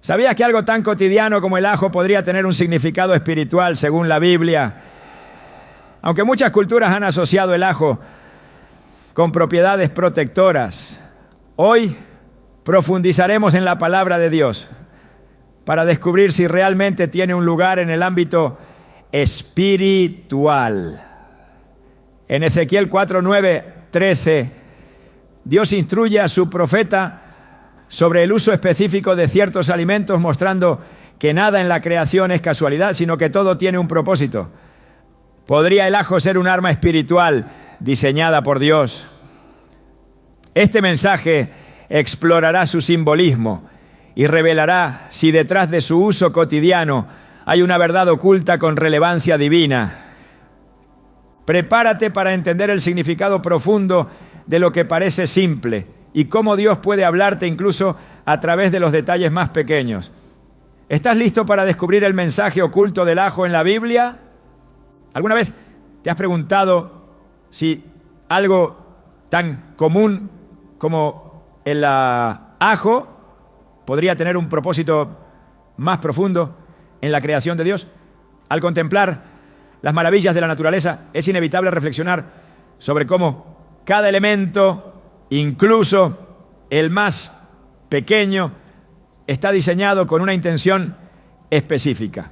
¿Sabías que algo tan cotidiano como el ajo podría tener un significado espiritual según la Biblia? Aunque muchas culturas han asociado el ajo con propiedades protectoras, hoy profundizaremos en la palabra de Dios para descubrir si realmente tiene un lugar en el ámbito espiritual. En Ezequiel 4, 9, 13, Dios instruye a su profeta sobre el uso específico de ciertos alimentos, mostrando que nada en la creación es casualidad, sino que todo tiene un propósito. ¿Podría el ajo ser un arma espiritual diseñada por Dios? Este mensaje explorará su simbolismo y revelará si detrás de su uso cotidiano hay una verdad oculta con relevancia divina. Prepárate para entender el significado profundo de lo que parece simple y cómo Dios puede hablarte incluso a través de los detalles más pequeños. ¿Estás listo para descubrir el mensaje oculto del ajo en la Biblia? ¿Alguna vez te has preguntado si algo tan común como el ajo podría tener un propósito más profundo en la creación de Dios? Al contemplar las maravillas de la naturaleza, es inevitable reflexionar sobre cómo cada elemento, incluso el más pequeño, está diseñado con una intención específica.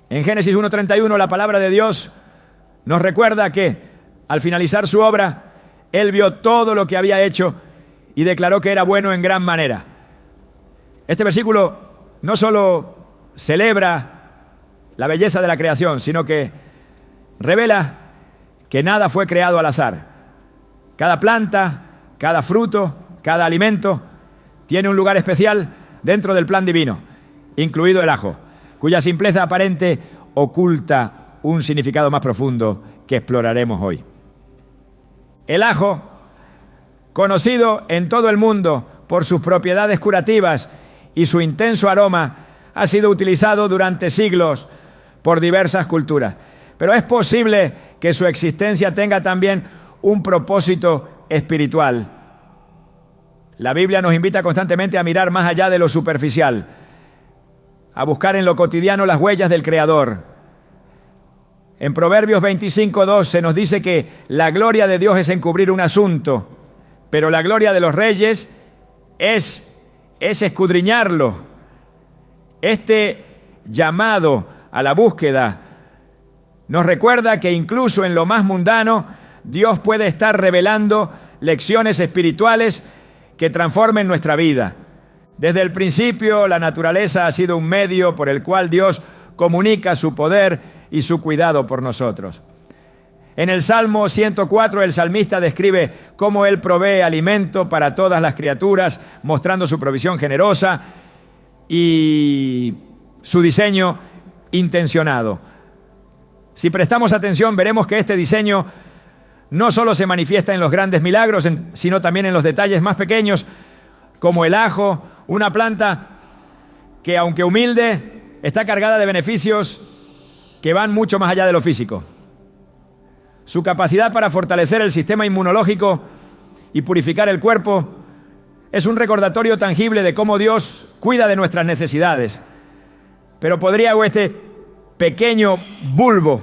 En Génesis 1:31, la palabra de Dios nos recuerda que, al finalizar su obra, Él vio todo lo que había hecho y declaró que era bueno en gran manera. Este versículo no solo celebra la belleza de la creación, sino que revela que nada fue creado al azar. Cada planta, cada fruto, cada alimento tiene un lugar especial dentro del plan divino, incluido el ajo, cuya simpleza aparente oculta un significado más profundo que exploraremos hoy. El ajo, conocido en todo el mundo por sus propiedades curativas y su intenso aroma, ha sido utilizado durante siglos por diversas culturas. Pero es posible que su existencia tenga también un propósito espiritual. La Biblia nos invita constantemente a mirar más allá de lo superficial, a buscar en lo cotidiano las huellas del Creador. En Proverbios 25:2 se nos dice que la gloria de Dios es encubrir un asunto, pero la gloria de los reyes es escudriñarlo. Este llamado a la búsqueda nos recuerda que incluso en lo más mundano, Dios puede estar revelando lecciones espirituales que transformen nuestra vida. Desde el principio, la naturaleza ha sido un medio por el cual Dios comunica su poder y su cuidado por nosotros. En el Salmo 104, el salmista describe cómo Él provee alimento para todas las criaturas, mostrando su provisión generosa y su diseño intencionado. Si prestamos atención, veremos que este diseño no solo se manifiesta en los grandes milagros, sino también en los detalles más pequeños, como el ajo, una planta que, aunque humilde, está cargada de beneficios que van mucho más allá de lo físico. Su capacidad para fortalecer el sistema inmunológico y purificar el cuerpo es un recordatorio tangible de cómo Dios cuida de nuestras necesidades. Pero podría este pequeño bulbo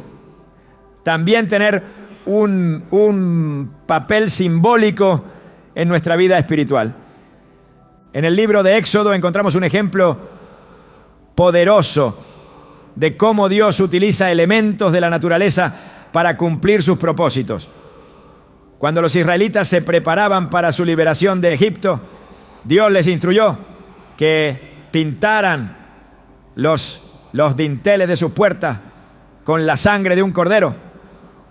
también tener un papel simbólico en nuestra vida espiritual. En el libro de Éxodo encontramos un ejemplo poderoso de cómo Dios utiliza elementos de la naturaleza para cumplir sus propósitos. Cuando los israelitas se preparaban para su liberación de Egipto, Dios les instruyó que pintaran los dinteles de sus puertas con la sangre de un cordero.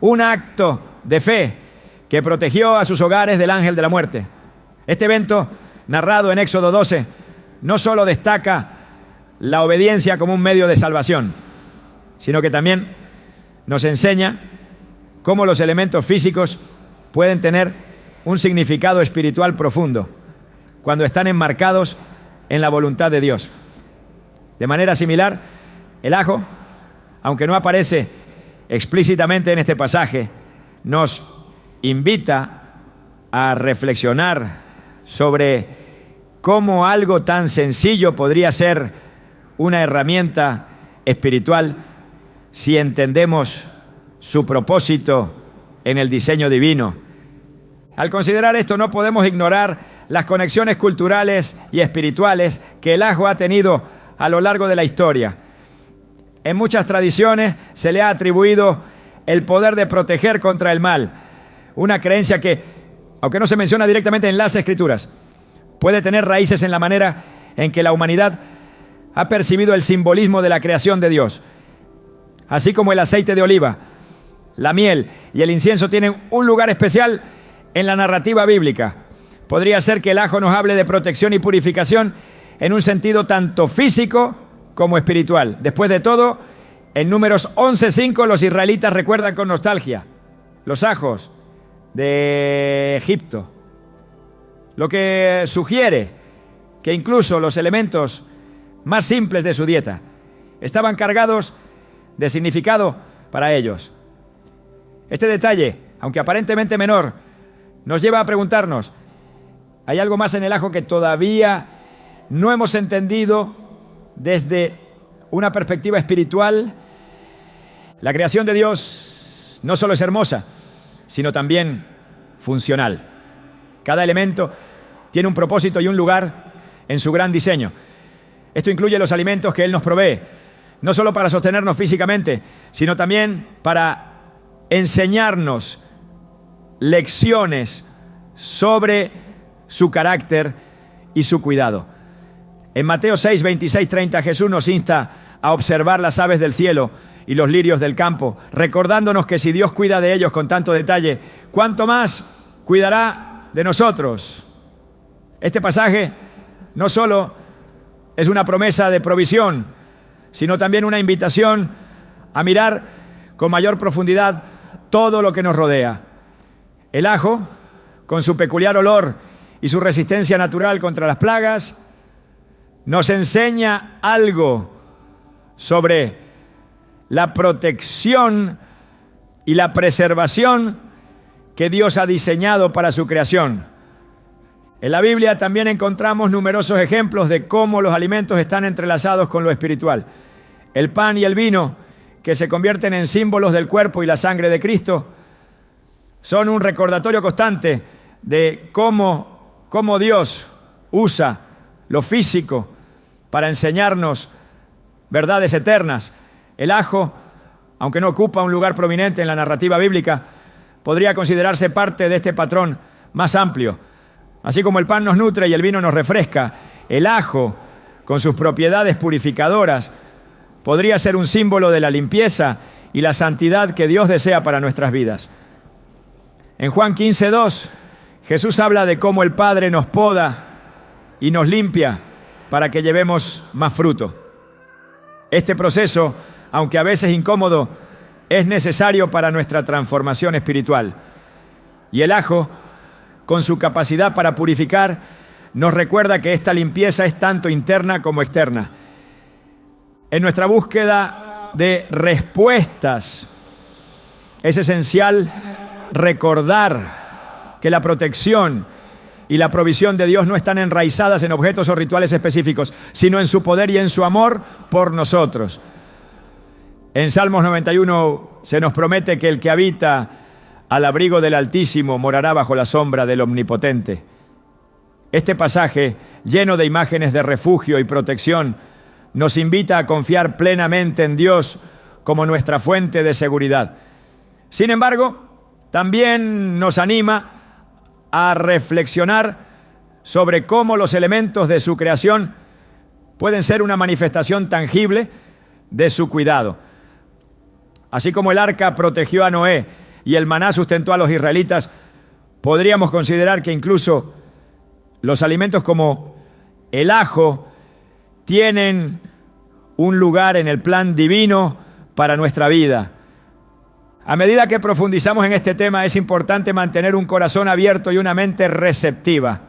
Un acto de fe que protegió a sus hogares del ángel de la muerte. Este evento, narrado en Éxodo 12, no solo destaca la obediencia como un medio de salvación, sino que también nos enseña cómo los elementos físicos pueden tener un significado espiritual profundo cuando están enmarcados en la voluntad de Dios. De manera similar, el ajo, aunque no aparece explícitamente en este pasaje, nos invita a reflexionar sobre cómo algo tan sencillo podría ser una herramienta espiritual si entendemos su propósito en el diseño divino. Al considerar esto, no podemos ignorar las conexiones culturales y espirituales que el ajo ha tenido a lo largo de la historia. En muchas tradiciones se le ha atribuido el poder de proteger contra el mal, una creencia que, aunque no se menciona directamente en las Escrituras, puede tener raíces en la manera en que la humanidad ha percibido el simbolismo de la creación de Dios. Así como el aceite de oliva, la miel y el incienso tienen un lugar especial en la narrativa bíblica, podría ser que el ajo nos hable de protección y purificación en un sentido tanto físico como espiritual. Después de todo, en Números 11:5 los israelitas recuerdan con nostalgia los ajos de Egipto, lo que sugiere que incluso los elementos más simples de su dieta estaban cargados de significado para ellos. Este detalle, aunque aparentemente menor, nos lleva a preguntarnos, ¿hay algo más en el ajo que todavía no hemos entendido desde una perspectiva espiritual? La creación de Dios no solo es hermosa, sino también funcional. Cada elemento tiene un propósito y un lugar en su gran diseño. Esto incluye los alimentos que Él nos provee, no solo para sostenernos físicamente, sino también para enseñarnos lecciones sobre su carácter y su cuidado. En Mateo 6, 26, 30, Jesús nos insta a observar las aves del cielo y los lirios del campo, recordándonos que si Dios cuida de ellos con tanto detalle, ¿cuánto más cuidará de nosotros? Este pasaje no solo es una promesa de provisión, sino también una invitación a mirar con mayor profundidad todo lo que nos rodea. El ajo, con su peculiar olor y su resistencia natural contra las plagas, nos enseña algo sobre la protección y la preservación que Dios ha diseñado para su creación. En la Biblia también encontramos numerosos ejemplos de cómo los alimentos están entrelazados con lo espiritual. El pan y el vino, que se convierten en símbolos del cuerpo y la sangre de Cristo, son un recordatorio constante de cómo Dios usa lo físico para enseñarnos verdades eternas. El ajo, aunque no ocupa un lugar prominente en la narrativa bíblica, podría considerarse parte de este patrón más amplio. Así como el pan nos nutre y el vino nos refresca, el ajo, con sus propiedades purificadoras, podría ser un símbolo de la limpieza y la santidad que Dios desea para nuestras vidas. En Juan 15:2, Jesús habla de cómo el Padre nos poda y nos limpia para que llevemos más fruto. Este proceso, aunque a veces incómodo, es necesario para nuestra transformación espiritual. Y el ajo, con su capacidad para purificar, nos recuerda que esta limpieza es tanto interna como externa. En nuestra búsqueda de respuestas, es esencial recordar que la protección y la provisión de Dios no están enraizadas en objetos o rituales específicos, sino en su poder y en su amor por nosotros. En Salmos 91 se nos promete que el que habita al abrigo del Altísimo morará bajo la sombra del Omnipotente. Este pasaje, lleno de imágenes de refugio y protección, nos invita a confiar plenamente en Dios como nuestra fuente de seguridad. Sin embargo, también nos anima a reflexionar sobre cómo los elementos de su creación pueden ser una manifestación tangible de su cuidado. Así como el arca protegió a Noé y el maná sustentó a los israelitas, podríamos considerar que incluso los alimentos como el ajo tienen un lugar en el plan divino para nuestra vida. A medida que profundizamos en este tema, es importante mantener un corazón abierto y una mente receptiva.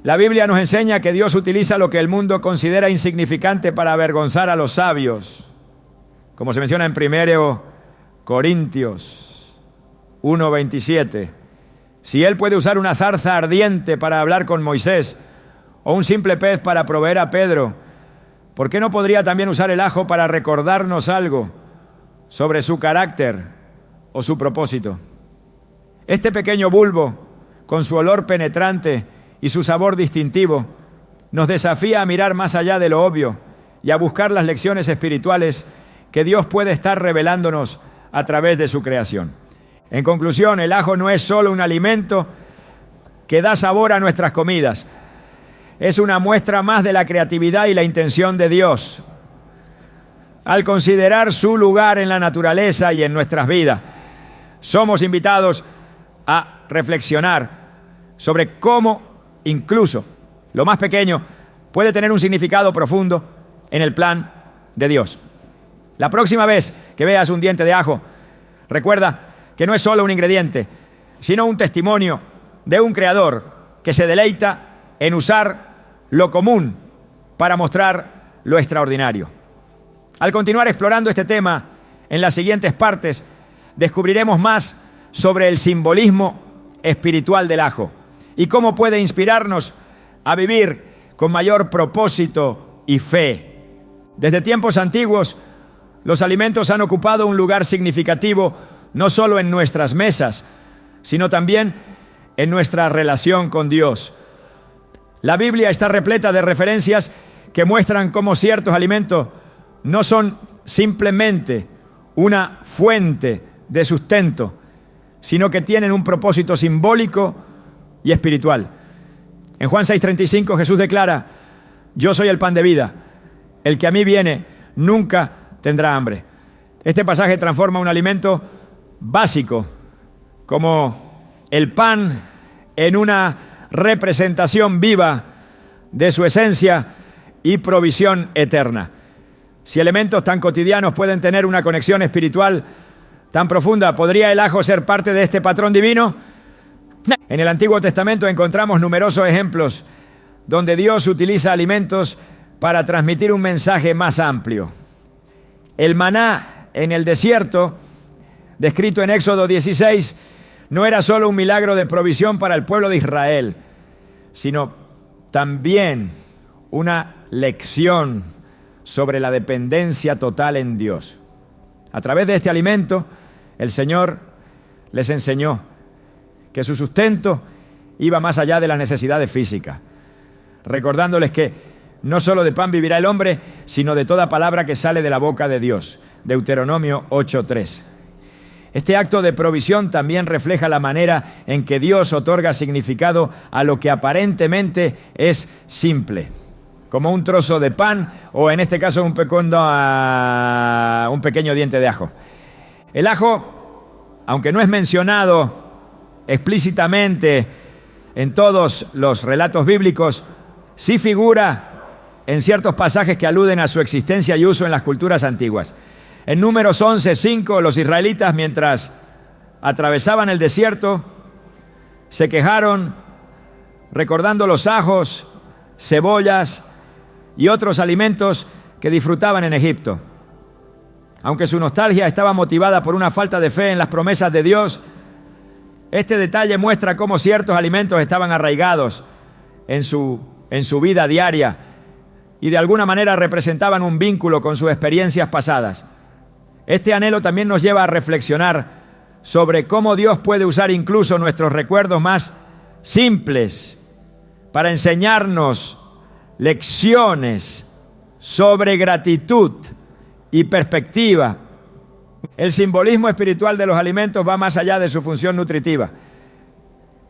La Biblia nos enseña que Dios utiliza lo que el mundo considera insignificante para avergonzar a los sabios, como se menciona en 1 Corintios 1:27. Si Él puede usar una zarza ardiente para hablar con Moisés, o un simple pez para proveer a Pedro, ¿por qué no podría también usar el ajo para recordarnos algo sobre su carácter o su propósito? Este pequeño bulbo, con su olor penetrante y su sabor distintivo, nos desafía a mirar más allá de lo obvio y a buscar las lecciones espirituales que Dios puede estar revelándonos a través de su creación. En conclusión, el ajo no es solo un alimento que da sabor a nuestras comidas. Es una muestra más de la creatividad y la intención de Dios al considerar su lugar en la naturaleza y en nuestras vidas. Somos invitados a reflexionar sobre cómo incluso lo más pequeño puede tener un significado profundo en el plan de Dios. La próxima vez que veas un diente de ajo, recuerda que no es solo un ingrediente, sino un testimonio de un creador que se deleita en usar lo común para mostrar lo extraordinario. Al continuar explorando este tema en las siguientes partes, descubriremos más sobre el simbolismo espiritual del ajo y cómo puede inspirarnos a vivir con mayor propósito y fe. Desde tiempos antiguos, los alimentos han ocupado un lugar significativo no solo en nuestras mesas, sino también en nuestra relación con Dios. La Biblia está repleta de referencias que muestran cómo ciertos alimentos no son simplemente una fuente de sustento, sino que tienen un propósito simbólico y espiritual. En Juan 6:35 Jesús declara: yo soy el pan de vida, el que a mí viene nunca tendrá hambre. Este pasaje transforma un alimento básico como el pan en una representación viva de su esencia y provisión eterna. Si elementos tan cotidianos pueden tener una conexión espiritual tan profunda, ¿podría el ajo ser parte de este patrón divino? En el Antiguo Testamento encontramos numerosos ejemplos donde Dios utiliza alimentos para transmitir un mensaje más amplio. El maná en el desierto, descrito en Éxodo 16, no era solo un milagro de provisión para el pueblo de Israel, sino también una lección sobre la dependencia total en Dios. A través de este alimento, el Señor les enseñó que su sustento iba más allá de las necesidades físicas, recordándoles que no solo de pan vivirá el hombre, sino de toda palabra que sale de la boca de Dios. Deuteronomio 8:3. Este acto de provisión también refleja la manera en que Dios otorga significado a lo que aparentemente es simple, como un trozo de pan o en este caso un pequeño diente de ajo. El ajo, aunque no es mencionado explícitamente en todos los relatos bíblicos, sí figura en ciertos pasajes que aluden a su existencia y uso en las culturas antiguas. En Números 11:5, los israelitas, mientras atravesaban el desierto, se quejaron recordando los ajos, cebollas y otros alimentos que disfrutaban en Egipto. Aunque su nostalgia estaba motivada por una falta de fe en las promesas de Dios, este detalle muestra cómo ciertos alimentos estaban arraigados en su vida diaria y de alguna manera representaban un vínculo con sus experiencias pasadas. Este anhelo también nos lleva a reflexionar sobre cómo Dios puede usar incluso nuestros recuerdos más simples para enseñarnos lecciones sobre gratitud y perspectiva. El simbolismo espiritual de los alimentos va más allá de su función nutritiva.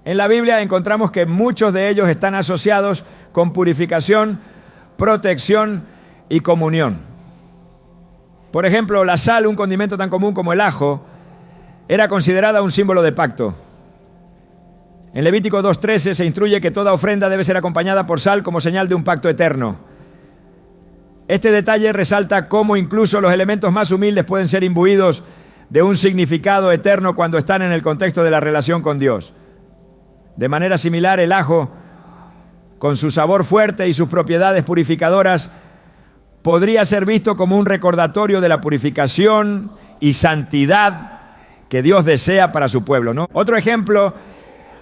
En la Biblia encontramos que muchos de ellos están asociados con purificación, protección y comunión. Por ejemplo, la sal, un condimento tan común como el ajo, era considerada un símbolo de pacto. En Levítico 2:13 se instruye que toda ofrenda debe ser acompañada por sal como señal de un pacto eterno. Este detalle resalta cómo incluso los elementos más humildes pueden ser imbuidos de un significado eterno cuando están en el contexto de la relación con Dios. De manera similar, el ajo, con su sabor fuerte y sus propiedades purificadoras, podría ser visto como un recordatorio de la purificación y santidad que Dios desea para su pueblo, ¿no? Otro ejemplo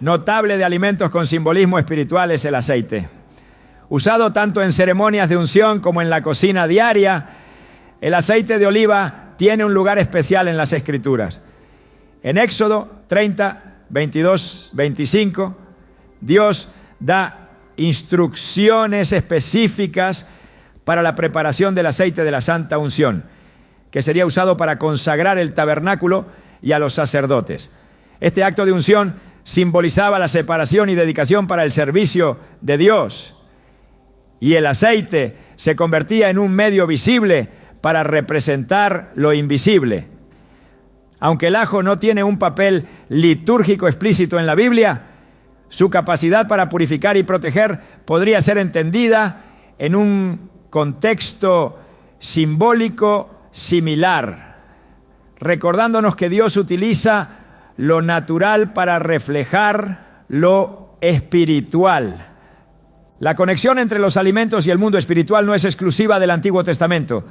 notable de alimentos con simbolismo espiritual es el aceite. Usado tanto en ceremonias de unción como en la cocina diaria, el aceite de oliva tiene un lugar especial en las Escrituras. En Éxodo 30, 22, 25, Dios da instrucciones específicas para la preparación del aceite de la santa unción, que sería usado para consagrar el tabernáculo y a los sacerdotes. Este acto de unción simbolizaba la separación y dedicación para el servicio de Dios, y el aceite se convertía en un medio visible para representar lo invisible. Aunque el ajo no tiene un papel litúrgico explícito en la Biblia, su capacidad para purificar y proteger podría ser entendida en un contexto simbólico similar, recordándonos que Dios utiliza lo natural para reflejar lo espiritual. La conexión entre los alimentos y el mundo espiritual no es exclusiva del Antiguo Testamento.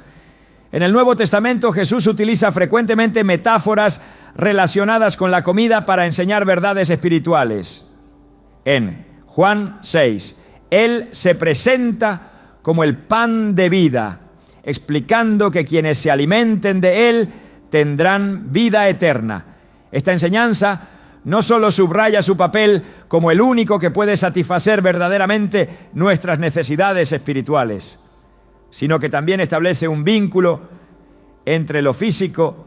En el Nuevo Testamento, Jesús utiliza frecuentemente metáforas relacionadas con la comida para enseñar verdades espirituales. En Juan 6, Él se presenta como el pan de vida, explicando que quienes se alimenten de Él tendrán vida eterna. Esta enseñanza no solo subraya su papel como el único que puede satisfacer verdaderamente nuestras necesidades espirituales, sino que también establece un vínculo entre lo físico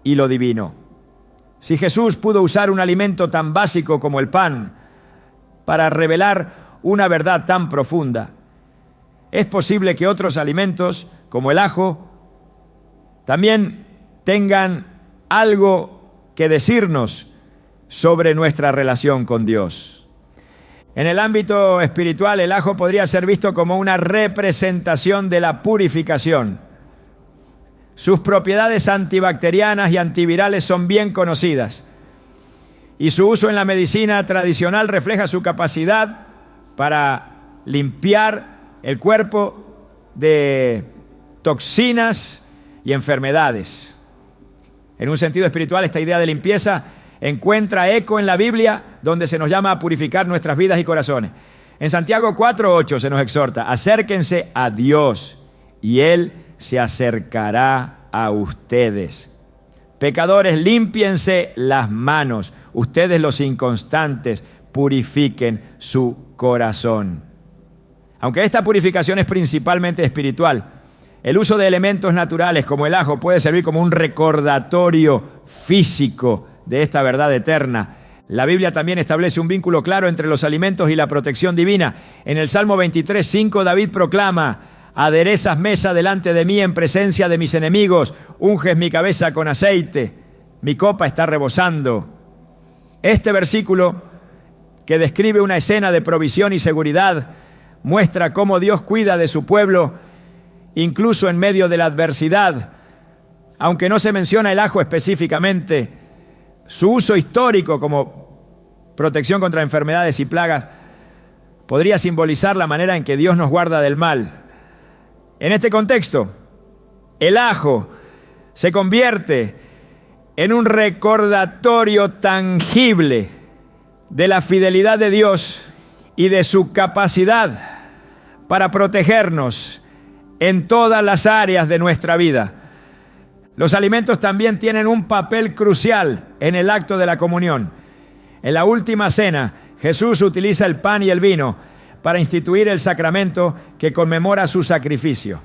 y lo divino. Si Jesús pudo usar un alimento tan básico como el pan para revelar una verdad tan profunda, es posible que otros alimentos, como el ajo, también tengan algo que decirnos sobre nuestra relación con Dios. En el ámbito espiritual, el ajo podría ser visto como una representación de la purificación. Sus propiedades antibacterianas y antivirales son bien conocidas, y su uso en la medicina tradicional refleja su capacidad para limpiar el cuerpo de toxinas y enfermedades. En un sentido espiritual, esta idea de limpieza encuentra eco en la Biblia, donde se nos llama a purificar nuestras vidas y corazones. En Santiago 4:8 se nos exhorta: acérquense a Dios y Él se acercará a ustedes. Pecadores, límpiense las manos. Ustedes, los inconstantes, purifiquen su corazón. Aunque esta purificación es principalmente espiritual, el uso de elementos naturales como el ajo puede servir como un recordatorio físico de esta verdad eterna. La Biblia también establece un vínculo claro entre los alimentos y la protección divina. En el Salmo 23:5, David proclama: aderezas mesa delante de mí en presencia de mis enemigos, unges mi cabeza con aceite, mi copa está rebosando. Este versículo, que describe una escena de provisión y seguridad, muestra cómo Dios cuida de su pueblo incluso en medio de la adversidad. Aunque no se menciona el ajo específicamente, su uso histórico como protección contra enfermedades y plagas podría simbolizar la manera en que Dios nos guarda del mal. En este contexto, el ajo se convierte en un recordatorio tangible de la fidelidad de Dios y de su capacidad para protegernos en todas las áreas de nuestra vida. Los alimentos también tienen un papel crucial en el acto de la comunión. En la última cena, Jesús utiliza el pan y el vino para instituir el sacramento que conmemora su sacrificio.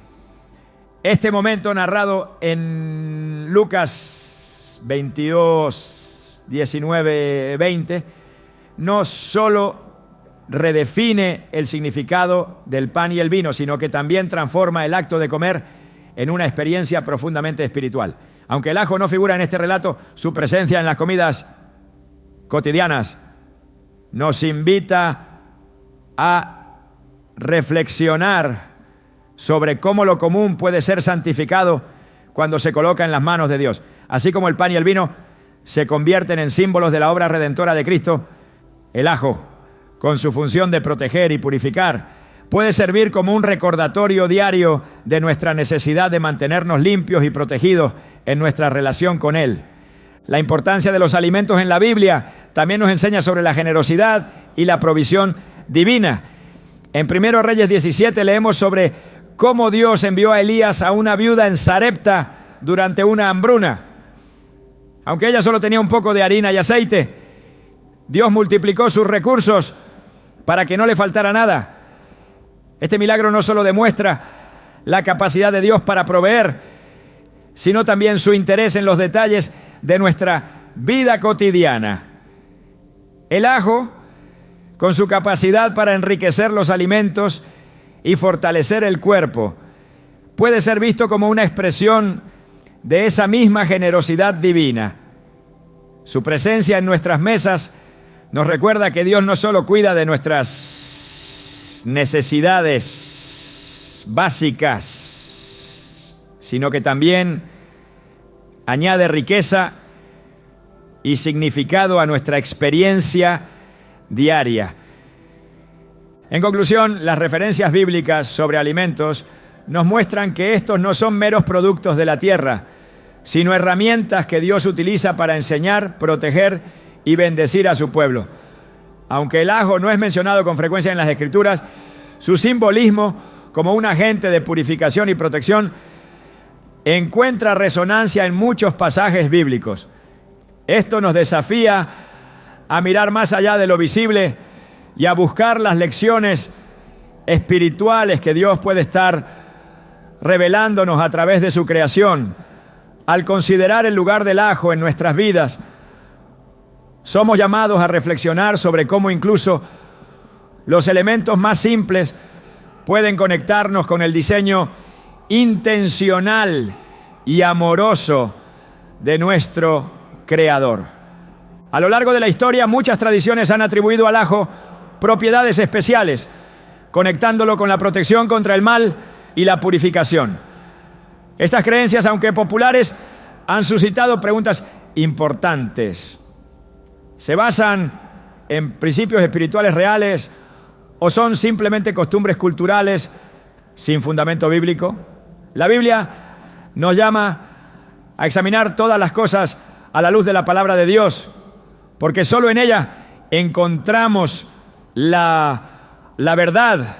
Este momento, narrado en Lucas 22, 19, 20, no solo redefine el significado del pan y el vino, sino que también transforma el acto de comer en una experiencia profundamente espiritual. Aunque el ajo no figura en este relato, su presencia en las comidas cotidianas nos invita a reflexionar sobre cómo lo común puede ser santificado cuando se coloca en las manos de Dios. Así como el pan y el vino se convierten en símbolos de la obra redentora de Cristo, el ajo, con su función de proteger y purificar, puede servir como un recordatorio diario de nuestra necesidad de mantenernos limpios y protegidos en nuestra relación con Él. La importancia de los alimentos en la Biblia también nos enseña sobre la generosidad y la provisión divina. En 1 Reyes 17 leemos sobre cómo Dios envió a Elías a una viuda en Sarepta durante una hambruna. Aunque ella solo tenía un poco de harina y aceite, Dios multiplicó sus recursos para que no le faltara nada. Este milagro no solo demuestra la capacidad de Dios para proveer, sino también su interés en los detalles de nuestra vida cotidiana. El ajo, con su capacidad para enriquecer los alimentos y fortalecer el cuerpo, puede ser visto como una expresión de esa misma generosidad divina. Su presencia en nuestras mesas nos recuerda que Dios no solo cuida de nuestras necesidades básicas, sino que también añade riqueza y significado a nuestra experiencia diaria. En conclusión, las referencias bíblicas sobre alimentos nos muestran que estos no son meros productos de la tierra, sino herramientas que Dios utiliza para enseñar, proteger y bendecir a su pueblo. Aunque el ajo no es mencionado con frecuencia en las Escrituras, su simbolismo como un agente de purificación y protección encuentra resonancia en muchos pasajes bíblicos. Esto nos desafía a mirar más allá de lo visible y a buscar las lecciones espirituales que Dios puede estar revelándonos a través de su creación. Al considerar el lugar del ajo en nuestras vidas, somos llamados a reflexionar sobre cómo incluso los elementos más simples pueden conectarnos con el diseño intencional y amoroso de nuestro Creador. A lo largo de la historia, muchas tradiciones han atribuido al ajo propiedades especiales, conectándolo con la protección contra el mal y la purificación. Estas creencias, aunque populares, han suscitado preguntas importantes. ¿Se basan en principios espirituales reales o son simplemente costumbres culturales sin fundamento bíblico? La Biblia nos llama a examinar todas las cosas a la luz de la palabra de Dios, porque solo en ella encontramos la verdad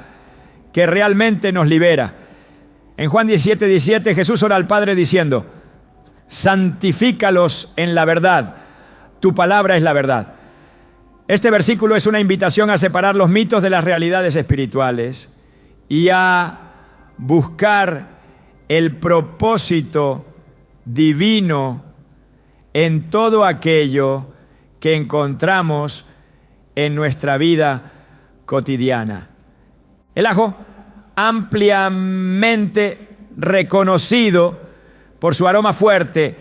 que realmente nos libera. En Juan 17:17 Jesús ora al Padre diciendo: santifícalos en la verdad, tu palabra es la verdad. Este versículo es una invitación a separar los mitos de las realidades espirituales y a buscar el propósito divino en todo aquello que encontramos en nuestra vida cotidiana. El ajo, ampliamente reconocido por su aroma fuerte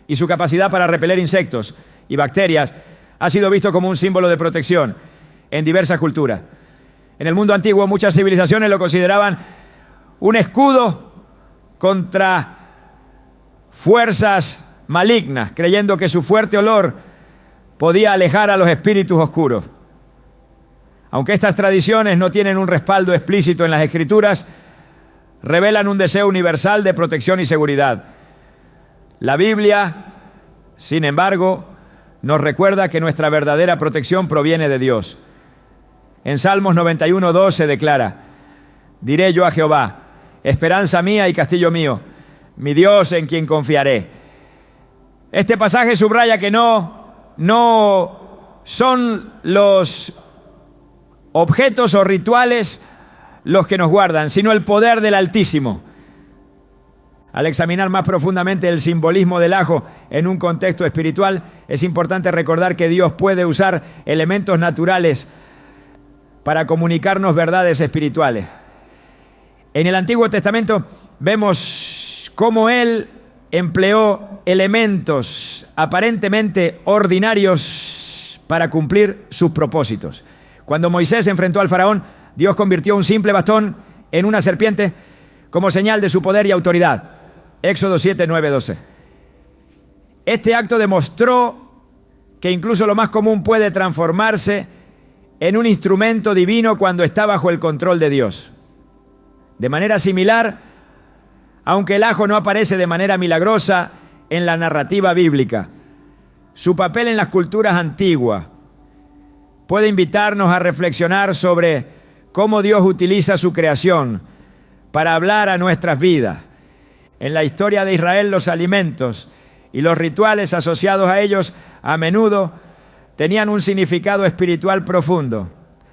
y su capacidad para repeler insectos y bacterias, ha sido visto como un símbolo de protección en diversas culturas. En el mundo antiguo, muchas civilizaciones lo consideraban un escudo contra fuerzas malignas, creyendo que su fuerte olor podía alejar a los espíritus oscuros. Aunque estas tradiciones no tienen un respaldo explícito en las Escrituras, revelan un deseo universal de protección y seguridad. La Biblia, sin embargo, nos recuerda que nuestra verdadera protección proviene de Dios. En Salmos 91:2 se declara: diré yo a Jehová, esperanza mía y castillo mío, mi Dios en quien confiaré. Este pasaje subraya que no son los objetos o rituales los que nos guardan, sino el poder del Altísimo. Al examinar más profundamente el simbolismo del ajo en un contexto espiritual, es importante recordar que Dios puede usar elementos naturales para comunicarnos verdades espirituales. En el Antiguo Testamento vemos cómo Él empleó elementos aparentemente ordinarios para cumplir sus propósitos. Cuando Moisés se enfrentó al faraón, Dios convirtió un simple bastón en una serpiente como señal de su poder y autoridad. Éxodo 7, 9, 12. Este acto demostró que incluso lo más común puede transformarse en un instrumento divino cuando está bajo el control de Dios. De manera similar, aunque el ajo no aparece de manera milagrosa en la narrativa bíblica, su papel en las culturas antiguas puede invitarnos a reflexionar sobre cómo Dios utiliza su creación para hablar a nuestras vidas. En la historia de Israel, los alimentos y los rituales asociados a ellos a menudo tenían un significado espiritual profundo.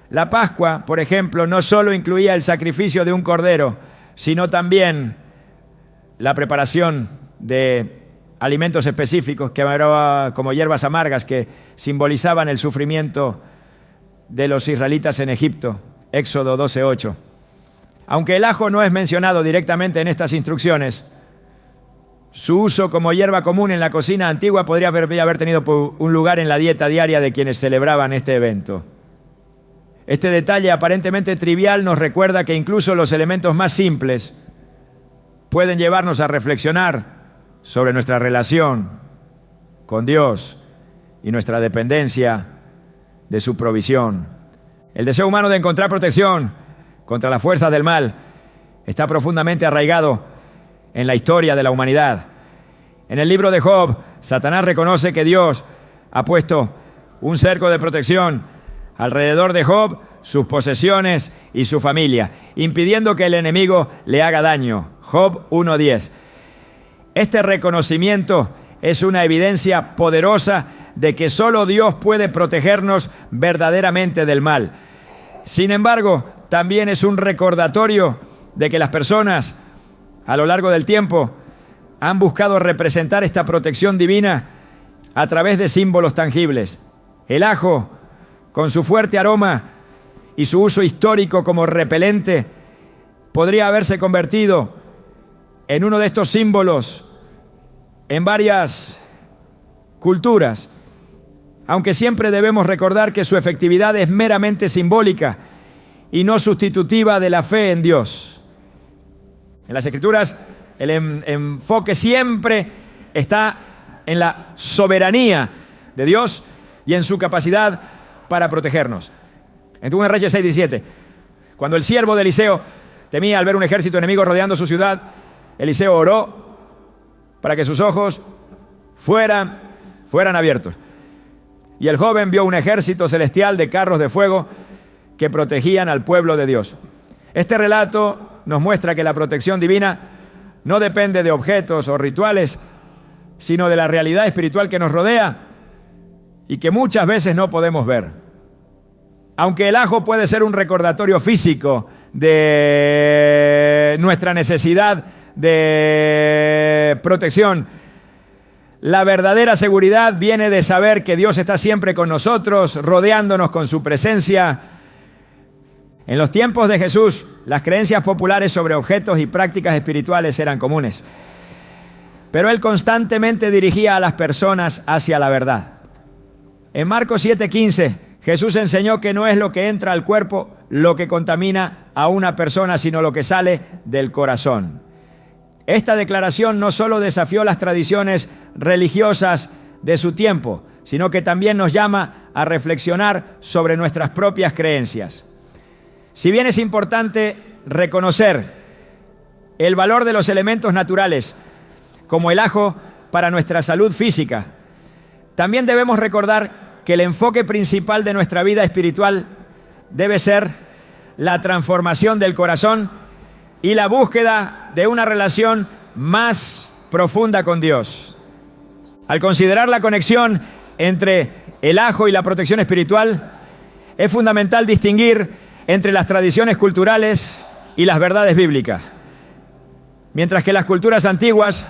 La Pascua, por ejemplo, no solo incluía el sacrificio de un cordero, sino también la preparación de alimentos específicos que eran como hierbas amargas que simbolizaban el sufrimiento de los israelitas en Egipto, Éxodo 12:8. Aunque el ajo no es mencionado directamente en estas instrucciones, su uso como hierba común en la cocina antigua podría haber tenido un lugar en la dieta diaria de quienes celebraban este evento. Este detalle aparentemente trivial nos recuerda que incluso los elementos más simples pueden llevarnos a reflexionar sobre nuestra relación con Dios y nuestra dependencia de su provisión. El deseo humano de encontrar protección contra las fuerzas del mal está profundamente arraigado en la historia de la humanidad. En el libro de Job, Satanás reconoce que Dios ha puesto un cerco de protección alrededor de Job, sus posesiones y su familia, impidiendo que el enemigo le haga daño. Job 1:10. Este reconocimiento es una evidencia poderosa de que solo Dios puede protegernos verdaderamente del mal. Sin embargo, también es un recordatorio de que las personas a lo largo del tiempo han buscado representar esta protección divina a través de símbolos tangibles. El ajo, con su fuerte aroma y su uso histórico como repelente, podría haberse convertido en uno de estos símbolos en varias culturas, aunque siempre debemos recordar que su efectividad es meramente simbólica y no sustitutiva de la fe en Dios. En las Escrituras, el enfoque siempre está en la soberanía de Dios y en su capacidad para protegernos. En 2 Reyes 6:17, cuando el siervo de Eliseo temía al ver un ejército enemigo rodeando su ciudad, Eliseo oró para que sus ojos fueran abiertos. Y el joven vio un ejército celestial de carros de fuego que protegían al pueblo de Dios. Este relato nos muestra que la protección divina no depende de objetos o rituales, sino de la realidad espiritual que nos rodea y que muchas veces no podemos ver. Aunque el ajo puede ser un recordatorio físico de nuestra necesidad de protección, la verdadera seguridad viene de saber que Dios está siempre con nosotros, rodeándonos con su presencia. En los tiempos de Jesús, las creencias populares sobre objetos y prácticas espirituales eran comunes, pero Él constantemente dirigía a las personas hacia la verdad. En Marcos 7:15, Jesús enseñó que no es lo que entra al cuerpo lo que contamina a una persona, sino lo que sale del corazón. Esta declaración no solo desafió las tradiciones religiosas de su tiempo, sino que también nos llama a reflexionar sobre nuestras propias creencias. Si bien es importante reconocer el valor de los elementos naturales, como el ajo para nuestra salud física, también debemos recordar que el enfoque principal de nuestra vida espiritual debe ser la transformación del corazón y la búsqueda de una relación más profunda con Dios. Al considerar la conexión entre el ajo y la protección espiritual, es fundamental distinguir entre las tradiciones culturales y las verdades bíblicas. Mientras que las culturas antiguas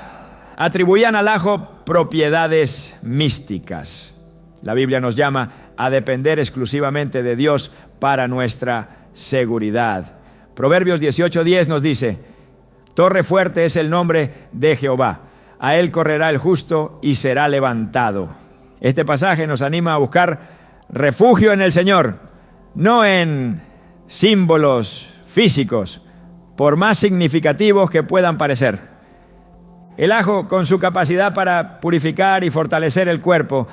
atribuían al ajo propiedades místicas, la Biblia nos llama a depender exclusivamente de Dios para nuestra seguridad. Proverbios 18:10 nos dice: torre fuerte es el nombre de Jehová, a él correrá el justo y será levantado. Este pasaje nos anima a buscar refugio en el Señor, no en símbolos físicos, por más significativos que puedan parecer. El ajo, con su capacidad para purificar y fortalecer el cuerpo,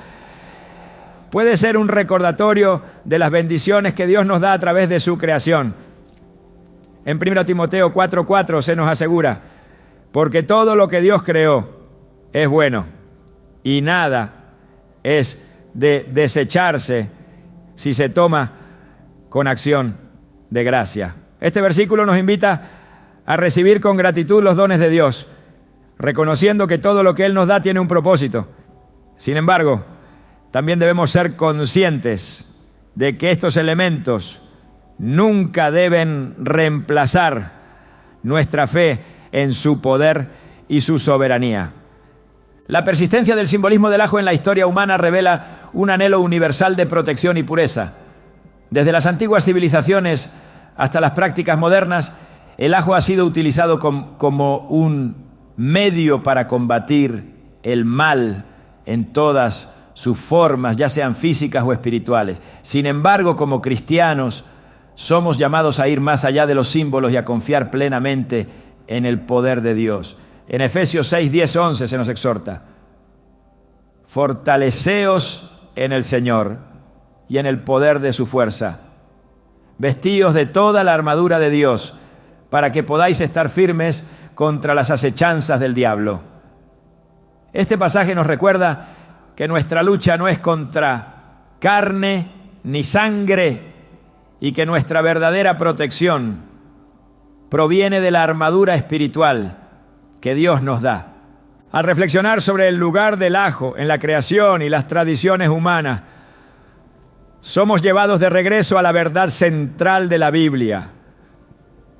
puede ser un recordatorio de las bendiciones que Dios nos da a través de su creación. En 1 Timoteo 4:4 se nos asegura: porque todo lo que Dios creó es bueno y nada es de desecharse si se toma con acción. de gracia. Este versículo nos invita a recibir con gratitud los dones de Dios, reconociendo que todo lo que Él nos da tiene un propósito. Sin embargo, también debemos ser conscientes de que estos elementos nunca deben reemplazar nuestra fe en su poder y su soberanía. La persistencia del simbolismo del ajo en la historia humana revela un anhelo universal de protección y pureza. Desde las antiguas civilizaciones hasta las prácticas modernas, el ajo ha sido utilizado como un medio para combatir el mal en todas sus formas, ya sean físicas o espirituales. Sin embargo, como cristianos, somos llamados a ir más allá de los símbolos y a confiar plenamente en el poder de Dios. En Efesios 6, 10, 11 se nos exhorta: fortaleceos en el Señor y en el poder de su fuerza. Vestíos de toda la armadura de Dios, para que podáis estar firmes contra las acechanzas del diablo. Este pasaje nos recuerda que nuestra lucha no es contra carne ni sangre y que nuestra verdadera protección proviene de la armadura espiritual que Dios nos da. Al reflexionar sobre el lugar del ajo en la creación y las tradiciones humanas, somos llevados de regreso a la verdad central de la Biblia.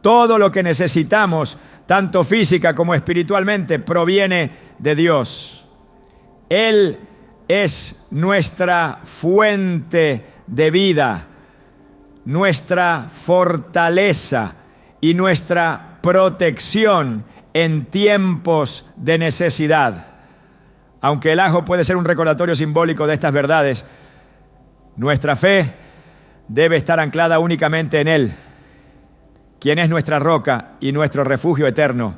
Todo lo que necesitamos, tanto física como espiritualmente, proviene de Dios. Él es nuestra fuente de vida, nuestra fortaleza y nuestra protección en tiempos de necesidad. Aunque el ajo puede ser un recordatorio simbólico de estas verdades, nuestra fe debe estar anclada únicamente en Él, quien es nuestra roca y nuestro refugio eterno.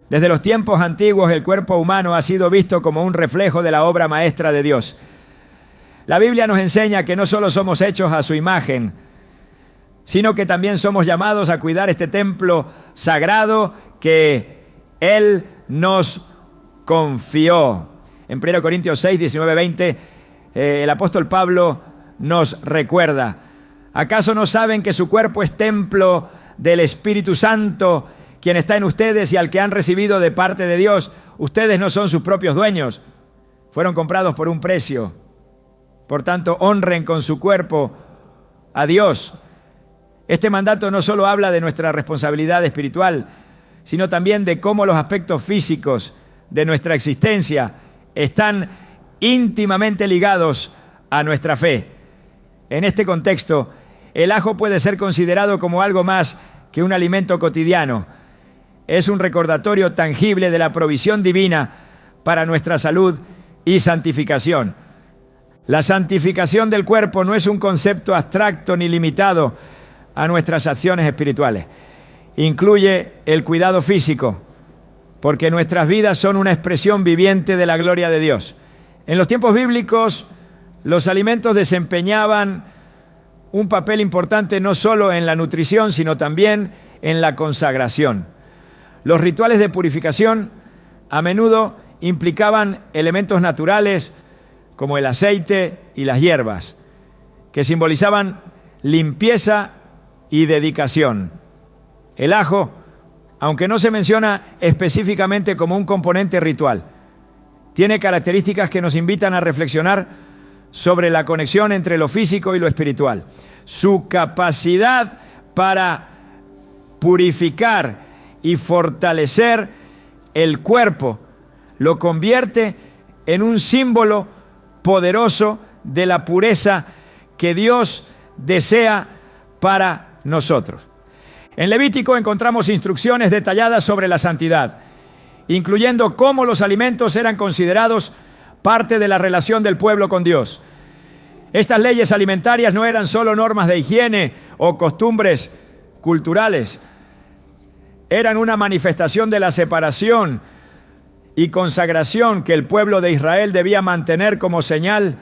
Desde los tiempos antiguos, el cuerpo humano ha sido visto como un reflejo de la obra maestra de Dios. La Biblia nos enseña que no solo somos hechos a su imagen, sino que también somos llamados a cuidar este templo sagrado que Él nos confió. En 1 Corintios 6, 19, 20, el apóstol Pablo nos recuerda: ¿acaso no saben que su cuerpo es templo del Espíritu Santo, quien está en ustedes y al que han recibido de parte de Dios? Ustedes no son sus propios dueños, fueron comprados por un precio. Por tanto, honren con su cuerpo a Dios. Este mandato no solo habla de nuestra responsabilidad espiritual, sino también de cómo los aspectos físicos de nuestra existencia están íntimamente ligados a nuestra fe. En este contexto, el ajo puede ser considerado como algo más que un alimento cotidiano. Es un recordatorio tangible de la provisión divina para nuestra salud y santificación. La santificación del cuerpo no es un concepto abstracto ni limitado a nuestras acciones espirituales. Incluye el cuidado físico, porque nuestras vidas son una expresión viviente de la gloria de Dios. En los tiempos bíblicos, los alimentos desempeñaban un papel importante no solo en la nutrición, sino también en la consagración. Los rituales de purificación a menudo implicaban elementos naturales como el aceite y las hierbas, que simbolizaban limpieza y dedicación. El ajo, aunque no se menciona específicamente como un componente ritual, tiene características que nos invitan a reflexionar sobre la conexión entre lo físico y lo espiritual. Su capacidad para purificar y fortalecer el cuerpo lo convierte en un símbolo poderoso de la pureza que Dios desea para nosotros. En Levítico encontramos instrucciones detalladas sobre la santidad, incluyendo cómo los alimentos eran considerados parte de la relación del pueblo con Dios. Estas leyes alimentarias no eran solo normas de higiene o costumbres culturales, eran una manifestación de la separación y consagración que el pueblo de Israel debía mantener como señal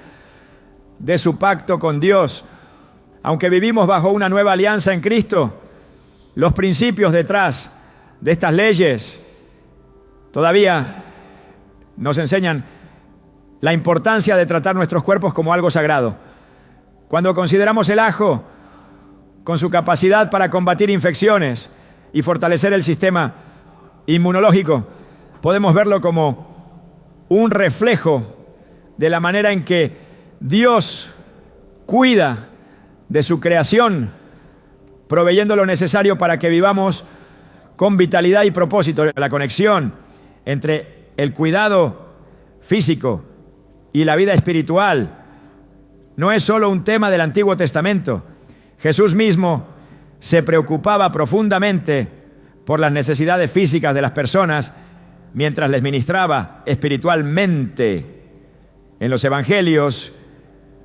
de su pacto con Dios. Aunque vivimos bajo una nueva alianza en Cristo, los principios detrás de estas leyes todavía nos enseñan la importancia de tratar nuestros cuerpos como algo sagrado. Cuando consideramos el ajo con su capacidad para combatir infecciones y fortalecer el sistema inmunológico, podemos verlo como un reflejo de la manera en que Dios cuida de su creación, proveyendo lo necesario para que vivamos con vitalidad y propósito. La conexión entre el cuidado físico y la vida espiritual no es solo un tema del Antiguo Testamento. Jesús mismo se preocupaba profundamente por las necesidades físicas de las personas mientras les ministraba espiritualmente. En los evangelios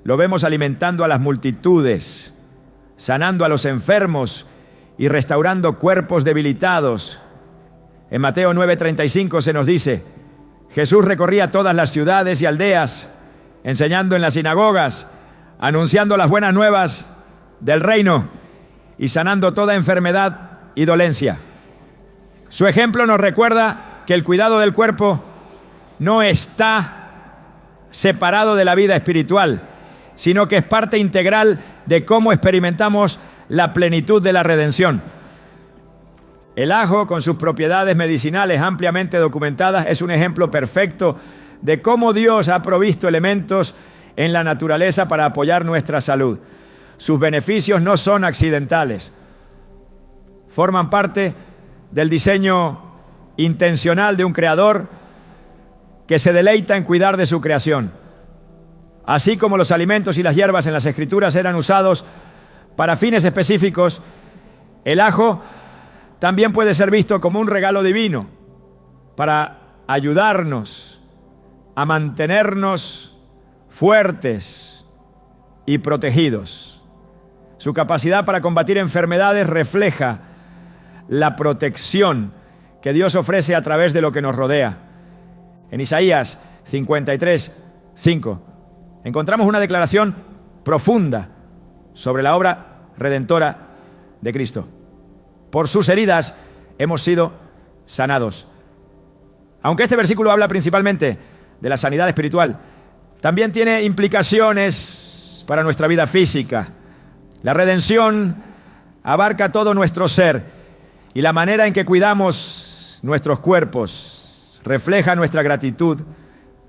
lo vemos alimentando a las multitudes, sanando a los enfermos y restaurando cuerpos debilitados. En Mateo 9:35 se nos dice: Jesús recorría todas las ciudades y aldeas, enseñando en las sinagogas, anunciando las buenas nuevas del reino y sanando toda enfermedad y dolencia. Su ejemplo nos recuerda que el cuidado del cuerpo no está separado de la vida espiritual, sino que es parte integral de cómo experimentamos la plenitud de la redención. El ajo, con sus propiedades medicinales ampliamente documentadas, es un ejemplo perfecto de cómo Dios ha provisto elementos en la naturaleza para apoyar nuestra salud. Sus beneficios no son accidentales, forman parte del diseño intencional de un creador que se deleita en cuidar de su creación. Así como los alimentos y las hierbas en las Escrituras eran usados para fines específicos, el ajo también puede ser visto como un regalo divino para ayudarnos a mantenernos fuertes y protegidos. Su capacidad para combatir enfermedades refleja la protección que Dios ofrece a través de lo que nos rodea. En Isaías 53:5 encontramos una declaración profunda sobre la obra redentora de Cristo. Por sus heridas hemos sido sanados. Aunque este versículo habla principalmente de la sanidad espiritual, también tiene implicaciones para nuestra vida física. La redención abarca todo nuestro ser y la manera en que cuidamos nuestros cuerpos refleja nuestra gratitud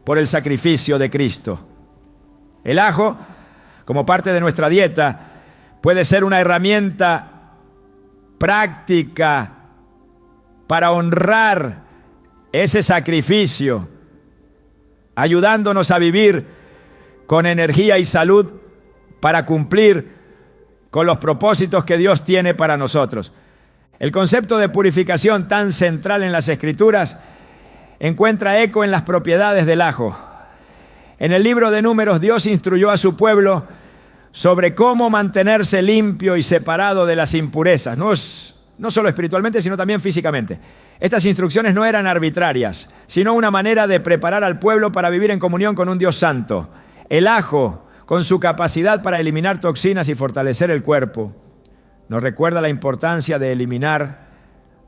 por el sacrificio de Cristo. El ajo, como parte de nuestra dieta, puede ser una herramienta práctica para honrar ese sacrificio, ayudándonos a vivir con energía y salud para cumplir con los propósitos que Dios tiene para nosotros. El concepto de purificación tan central en las Escrituras encuentra eco en las propiedades del ajo. En el libro de Números, Dios instruyó a su pueblo sobre cómo mantenerse limpio y separado de las impurezas, no solo espiritualmente, sino también físicamente. Estas instrucciones no eran arbitrarias, sino una manera de preparar al pueblo para vivir en comunión con un Dios santo. El ajo, con su capacidad para eliminar toxinas y fortalecer el cuerpo, nos recuerda la importancia de eliminar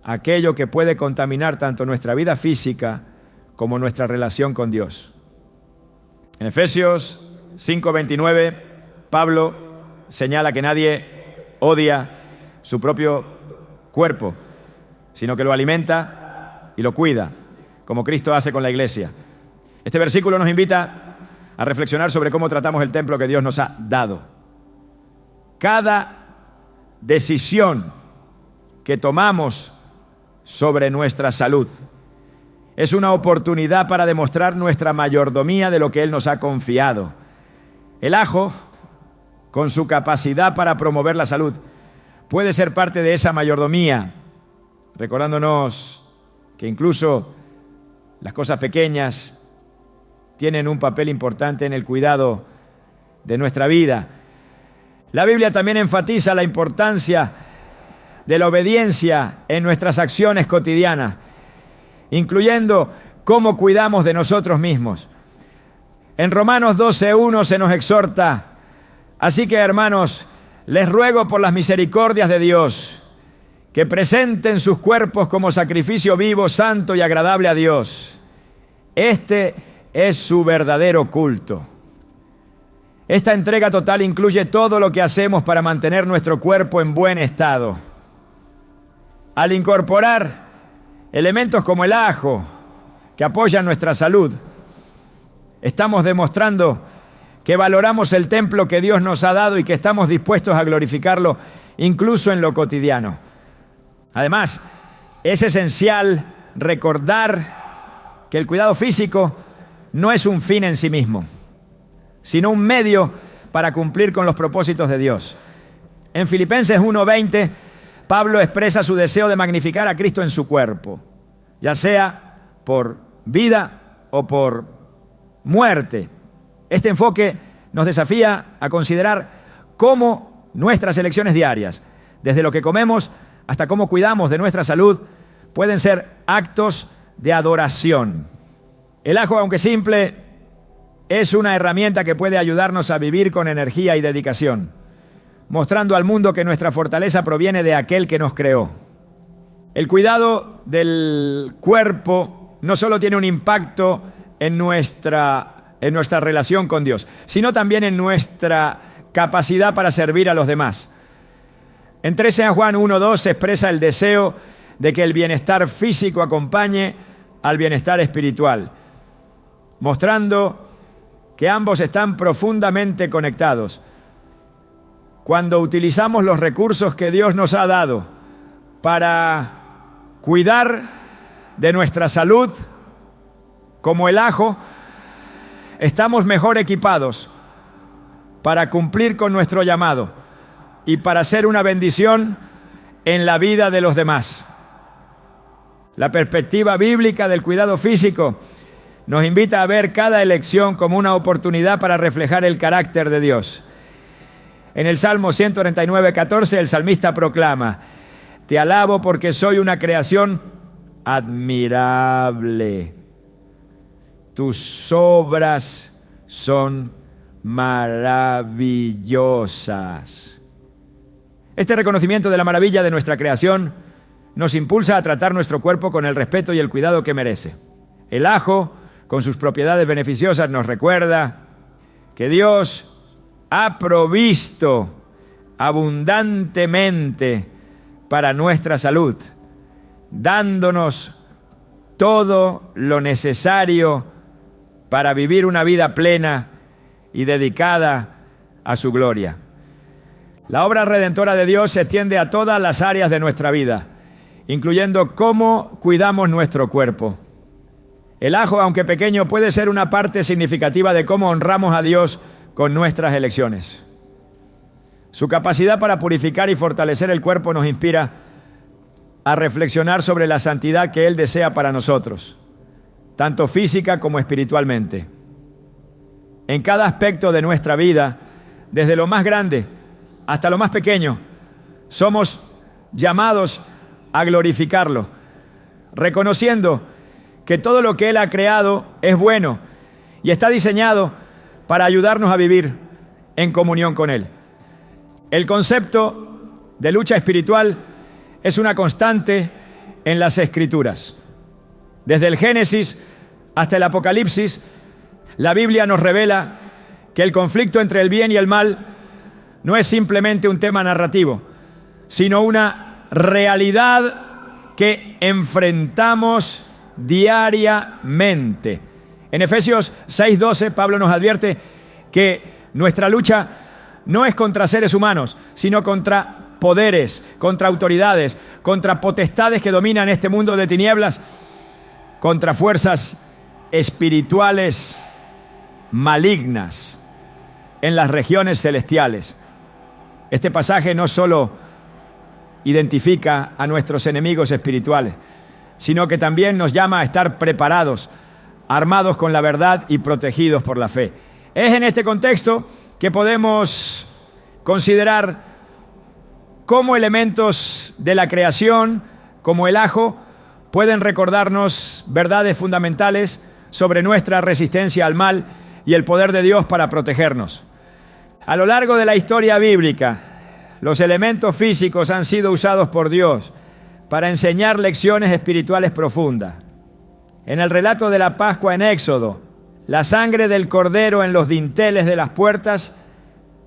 aquello que puede contaminar tanto nuestra vida física como nuestra relación con Dios. En Efesios 5:29, Pablo señala que nadie odia su propio cuerpo, sino que lo alimenta y lo cuida, como Cristo hace con la iglesia. Este versículo nos invita a reflexionar sobre cómo tratamos el templo que Dios nos ha dado. Cada decisión que tomamos sobre nuestra salud es una oportunidad para demostrar nuestra mayordomía de lo que Él nos ha confiado. El ajo, con su capacidad para promover la salud, puede ser parte de esa mayordomía, recordándonos que incluso las cosas pequeñas tienen un papel importante en el cuidado de nuestra vida. La Biblia también enfatiza la importancia de la obediencia en nuestras acciones cotidianas, incluyendo cómo cuidamos de nosotros mismos. En Romanos 12:1 se nos exhorta: así que, hermanos, les ruego por las misericordias de Dios que presenten sus cuerpos como sacrificio vivo, santo y agradable a Dios. Este es su verdadero culto. Esta entrega total incluye todo lo que hacemos para mantener nuestro cuerpo en buen estado. Al incorporar elementos como el ajo, que apoyan nuestra salud, estamos demostrando que valoramos el templo que Dios nos ha dado y que estamos dispuestos a glorificarlo incluso en lo cotidiano. Además, es esencial recordar que el cuidado físico no es un fin en sí mismo, sino un medio para cumplir con los propósitos de Dios. En Filipenses 1:20, Pablo expresa su deseo de magnificar a Cristo en su cuerpo, ya sea por vida o por muerte. Este enfoque nos desafía a considerar cómo nuestras elecciones diarias, desde lo que comemos hasta cómo cuidamos de nuestra salud, pueden ser actos de adoración. El ajo, aunque simple, es una herramienta que puede ayudarnos a vivir con energía y dedicación, mostrando al mundo que nuestra fortaleza proviene de aquel que nos creó. El cuidado del cuerpo no solo tiene un impacto en nuestra relación con Dios, sino también en nuestra capacidad para servir a los demás. En 13 Juan 1:2 se expresa el deseo de que el bienestar físico acompañe al bienestar espiritual, mostrando que ambos están profundamente conectados. Cuando utilizamos los recursos que Dios nos ha dado para cuidar de nuestra salud, como el ajo, estamos mejor equipados para cumplir con nuestro llamado y para ser una bendición en la vida de los demás. La perspectiva bíblica del cuidado físico nos invita a ver cada elección como una oportunidad para reflejar el carácter de Dios. En el Salmo 139:14, el salmista proclama: Te alabo porque soy una creación admirable. Tus obras son maravillosas. Este reconocimiento de la maravilla de nuestra creación nos impulsa a tratar nuestro cuerpo con el respeto y el cuidado que merece. El ajo, con sus propiedades beneficiosas, nos recuerda que Dios ha provisto abundantemente para nuestra salud, dándonos todo lo necesario para vivir una vida plena y dedicada a su gloria. La obra redentora de Dios se extiende a todas las áreas de nuestra vida, incluyendo cómo cuidamos nuestro cuerpo. El ajo, aunque pequeño, puede ser una parte significativa de cómo honramos a Dios con nuestras elecciones. Su capacidad para purificar y fortalecer el cuerpo nos inspira a reflexionar sobre la santidad que Él desea para nosotros, tanto física como espiritualmente. En cada aspecto de nuestra vida, desde lo más grande hasta lo más pequeño, somos llamados a glorificarlo, reconociendo que todo lo que Él ha creado es bueno y está diseñado para ayudarnos a vivir en comunión con Él. El concepto de lucha espiritual es una constante en las Escrituras. Desde el Génesis hasta el Apocalipsis, la Biblia nos revela que el conflicto entre el bien y el mal no es simplemente un tema narrativo, sino una realidad que enfrentamos diariamente. En Efesios 6:12, Pablo nos advierte que nuestra lucha no es contra seres humanos, sino contra poderes, contra autoridades, contra potestades que dominan este mundo de tinieblas, contra fuerzas espirituales malignas en las regiones celestiales. Este pasaje no solo identifica a nuestros enemigos espirituales, sino que también nos llama a estar preparados, armados con la verdad y protegidos por la fe. Es en este contexto que podemos considerar cómo elementos de la creación, como el ajo, pueden recordarnos verdades fundamentales sobre nuestra resistencia al mal y el poder de Dios para protegernos. A lo largo de la historia bíblica, los elementos físicos han sido usados por Dios para enseñar lecciones espirituales profundas. En el relato de la Pascua en Éxodo, la sangre del cordero en los dinteles de las puertas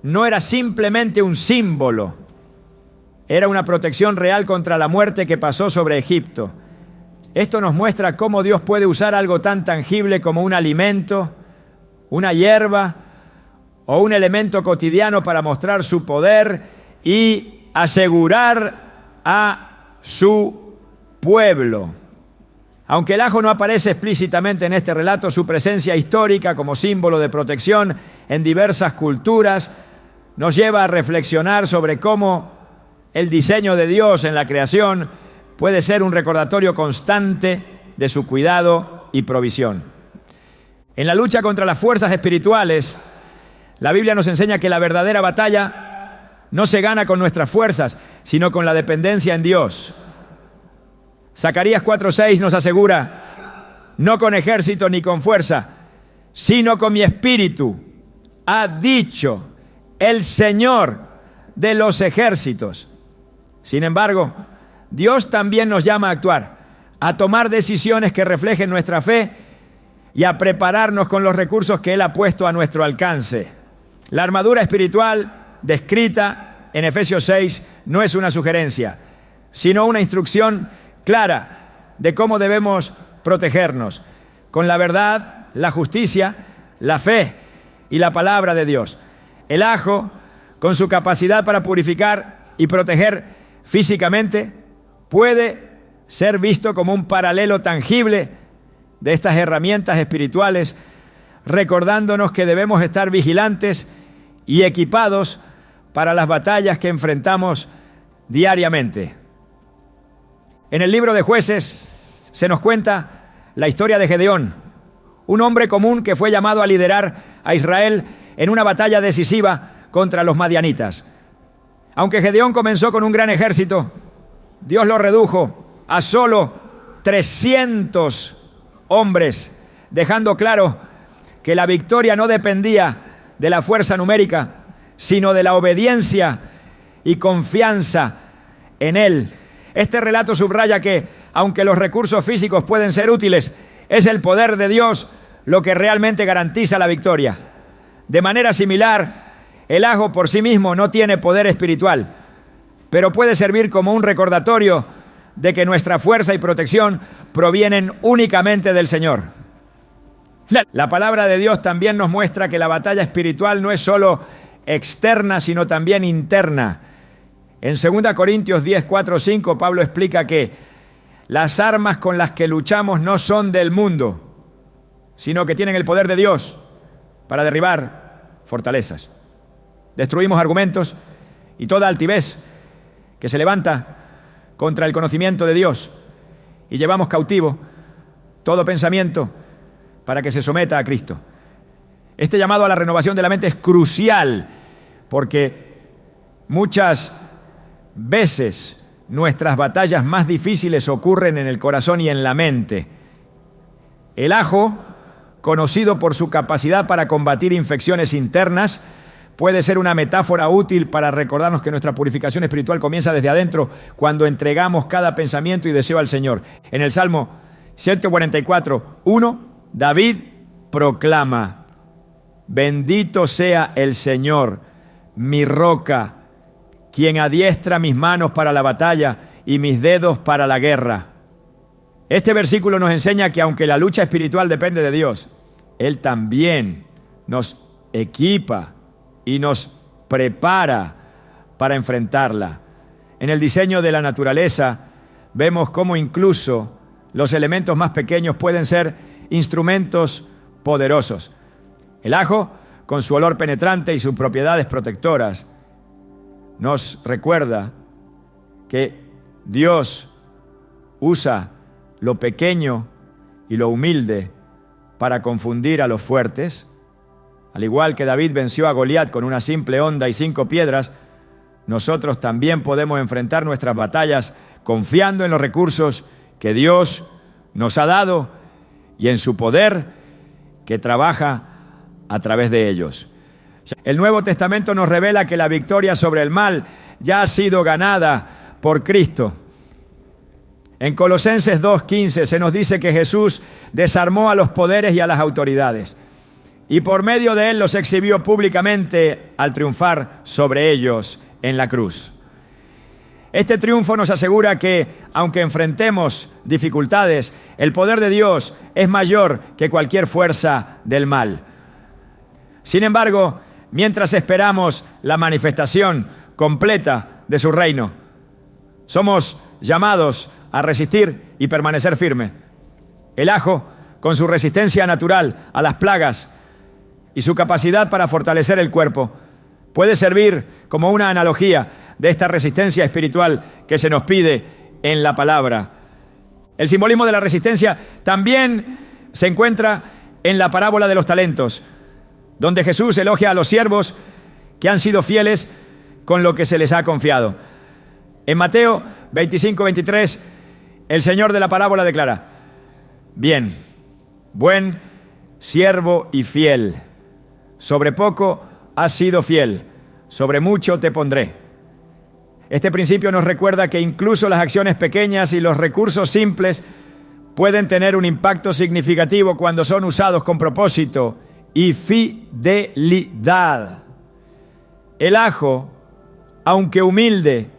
no era simplemente un símbolo, era una protección real contra la muerte que pasó sobre Egipto. Esto nos muestra cómo Dios puede usar algo tan tangible como un alimento, una hierba o un elemento cotidiano para mostrar su poder y asegurar a su pueblo. Aunque el ajo no aparece explícitamente en este relato, su presencia histórica como símbolo de protección en diversas culturas nos lleva a reflexionar sobre cómo el diseño de Dios en la creación puede ser un recordatorio constante de su cuidado y provisión. En la lucha contra las fuerzas espirituales, la Biblia nos enseña que la verdadera batalla no se gana con nuestras fuerzas, sino con la dependencia en Dios. Zacarías 4:6 nos asegura: no con ejército ni con fuerza, sino con mi espíritu, ha dicho el Señor de los ejércitos. Sin embargo, Dios también nos llama a actuar, a tomar decisiones que reflejen nuestra fe y a prepararnos con los recursos que Él ha puesto a nuestro alcance. La armadura espiritual descrita en Efesios 6 no es una sugerencia, sino una instrucción clara de cómo debemos protegernos con la verdad, la justicia, la fe y la palabra de Dios. El ajo, con su capacidad para purificar y proteger físicamente, puede ser visto como un paralelo tangible de estas herramientas espirituales, recordándonos que debemos estar vigilantes y equipados para las batallas que enfrentamos diariamente. En el libro de Jueces se nos cuenta la historia de Gedeón, un hombre común que fue llamado a liderar a Israel en una batalla decisiva contra los madianitas. Aunque Gedeón comenzó con un gran ejército, Dios lo redujo a solo 300 hombres, dejando claro que la victoria no dependía de la fuerza numérica, sino de la obediencia y confianza en Él. Este relato subraya que, aunque los recursos físicos pueden ser útiles, es el poder de Dios lo que realmente garantiza la victoria. De manera similar, el ajo por sí mismo no tiene poder espiritual, pero puede servir como un recordatorio de que nuestra fuerza y protección provienen únicamente del Señor. La palabra de Dios también nos muestra que la batalla espiritual no es solo externa, sino también interna. En 2 Corintios 10, 4, 5, Pablo explica que las armas con las que luchamos no son del mundo, sino que tienen el poder de Dios para derribar fortalezas. Destruimos argumentos y toda altivez que se levanta contra el conocimiento de Dios y llevamos cautivo todo pensamiento para que se someta a Cristo. Este llamado a la renovación de la mente es crucial porque muchas veces nuestras batallas más difíciles ocurren en el corazón y en la mente. El ajo, conocido por su capacidad para combatir infecciones internas, puede ser una metáfora útil para recordarnos que nuestra purificación espiritual comienza desde adentro cuando entregamos cada pensamiento y deseo al Señor. En el Salmo 144, 1, David proclama: bendito sea el Señor, mi roca, quien adiestra mis manos para la batalla y mis dedos para la guerra. Este versículo nos enseña que aunque la lucha espiritual depende de Dios, Él también nos equipa y nos prepara para enfrentarla. En el diseño de la naturaleza vemos cómo incluso los elementos más pequeños pueden ser instrumentos poderosos. El ajo, con su olor penetrante y sus propiedades protectoras, nos recuerda que Dios usa lo pequeño y lo humilde para confundir a los fuertes. Al igual que David venció a Goliat con una simple honda y 5 piedras, nosotros también podemos enfrentar nuestras batallas confiando en los recursos que Dios nos ha dado y en su poder que trabaja a través de ellos. El Nuevo Testamento nos revela que la victoria sobre el mal ya ha sido ganada por Cristo. En Colosenses 2:15 se nos dice que Jesús desarmó a los poderes y a las autoridades. y por medio de él los exhibió públicamente al triunfar sobre ellos en la cruz. Este triunfo nos asegura que, aunque enfrentemos dificultades, el poder de Dios es mayor que cualquier fuerza del mal. Sin embargo, mientras esperamos la manifestación completa de su reino, somos llamados a resistir y permanecer firme. El ajo, con su resistencia natural a las plagas y su capacidad para fortalecer el cuerpo, puede servir como una analogía de esta resistencia espiritual que se nos pide en la palabra. El simbolismo de la resistencia también se encuentra en la parábola de los talentos, donde Jesús elogia a los siervos que han sido fieles con lo que se les ha confiado. En Mateo 25-23, el Señor de la parábola declara: bien, buen siervo y fiel, sobre poco has sido fiel, sobre mucho te pondré. Este principio nos recuerda que incluso las acciones pequeñas y los recursos simples pueden tener un impacto significativo cuando son usados con propósito y fidelidad. El ajo, aunque humilde,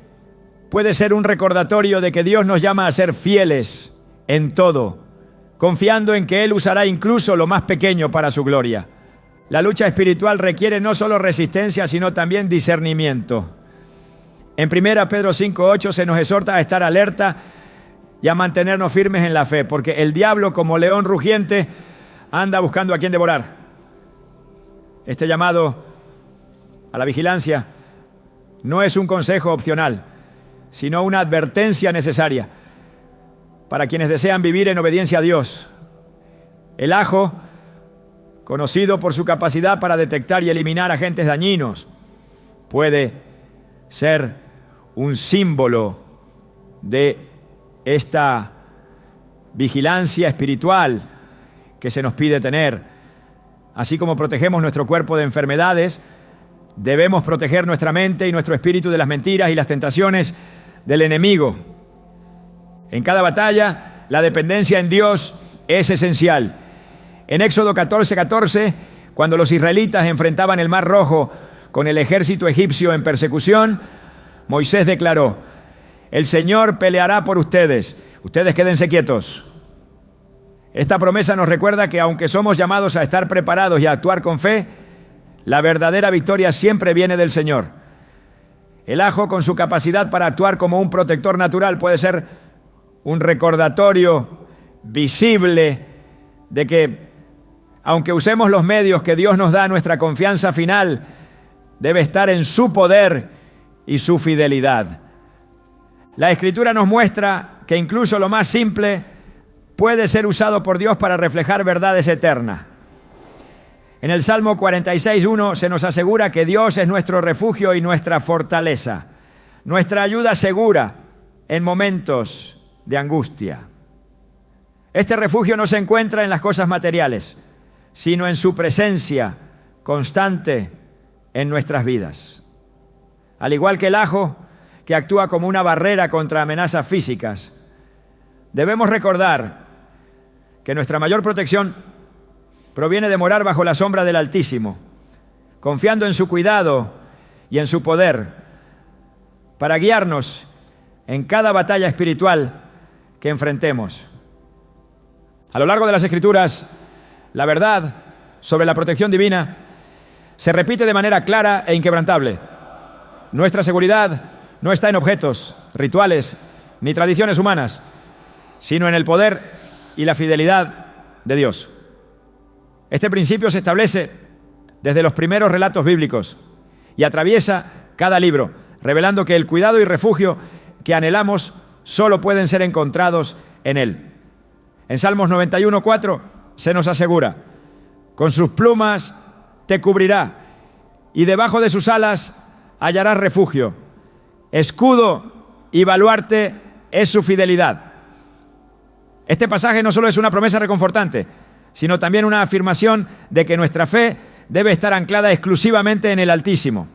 puede ser un recordatorio de que Dios nos llama a ser fieles en todo, confiando en que Él usará incluso lo más pequeño para su gloria. La lucha espiritual requiere no solo resistencia, sino también discernimiento. En 1 Pedro 5:8 se nos exhorta a estar alerta y a mantenernos firmes en la fe, porque el diablo, como león rugiente, anda buscando a quien devorar. Este llamado a la vigilancia no es un consejo opcional, sino una advertencia necesaria para quienes desean vivir en obediencia a Dios. El ajo, conocido por su capacidad para detectar y eliminar agentes dañinos, puede ser un símbolo de esta vigilancia espiritual que se nos pide tener. Así como protegemos nuestro cuerpo de enfermedades, debemos proteger nuestra mente y nuestro espíritu de las mentiras y las tentaciones del enemigo. En cada batalla, la dependencia en Dios es esencial. En Éxodo 14:14, cuando los israelitas enfrentaban el Mar Rojo con el ejército egipcio en persecución, Moisés declaró: el Señor peleará por ustedes, ustedes quédense quietos. Esta promesa nos recuerda que aunque somos llamados a estar preparados y a actuar con fe, la verdadera victoria siempre viene del Señor. El ajo, con su capacidad para actuar como un protector natural, puede ser un recordatorio visible de que, aunque usemos los medios que Dios nos da, nuestra confianza final debe estar en su poder y su fidelidad. La Escritura nos muestra que incluso lo más simple puede ser usado por Dios para reflejar verdades eternas. En el Salmo 46:1 se nos asegura que Dios es nuestro refugio y nuestra fortaleza, nuestra ayuda segura en momentos de angustia. Este refugio no se encuentra en las cosas materiales, sino en su presencia constante en nuestras vidas. Al igual que el ajo, que actúa como una barrera contra amenazas físicas, debemos recordar que nuestra mayor protección proviene de morar bajo la sombra del Altísimo, confiando en su cuidado y en su poder para guiarnos en cada batalla espiritual que enfrentemos. A lo largo de las Escrituras, la verdad sobre la protección divina se repite de manera clara e inquebrantable. Nuestra seguridad no está en objetos, rituales ni tradiciones humanas, sino en el poder y la fidelidad de Dios. Este principio se establece desde los primeros relatos bíblicos y atraviesa cada libro, revelando que el cuidado y refugio que anhelamos solo pueden ser encontrados en Él. En Salmos 91:4 se nos asegura: con sus plumas te cubrirá y debajo de sus alas hallarás refugio. Escudo y baluarte es su fidelidad. Este pasaje no solo es una promesa reconfortante, sino también una afirmación de que nuestra fe debe estar anclada exclusivamente en el Altísimo.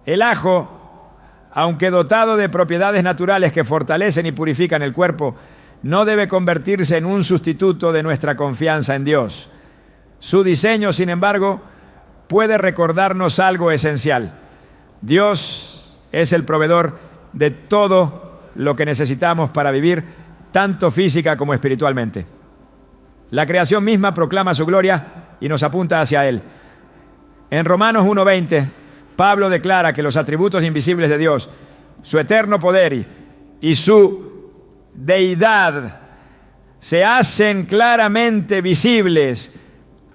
El ajo, aunque dotado de propiedades naturales que fortalecen y purifican el cuerpo, no debe convertirse en un sustituto de nuestra confianza en Dios. Su diseño, sin embargo, puede recordarnos algo esencial. Dios es el proveedor de todo lo que necesitamos para vivir, tanto física como espiritualmente. La creación misma proclama su gloria y nos apunta hacia Él. En Romanos 1:20, Pablo declara que los atributos invisibles de Dios, su eterno poder y su deidad, se hacen claramente visibles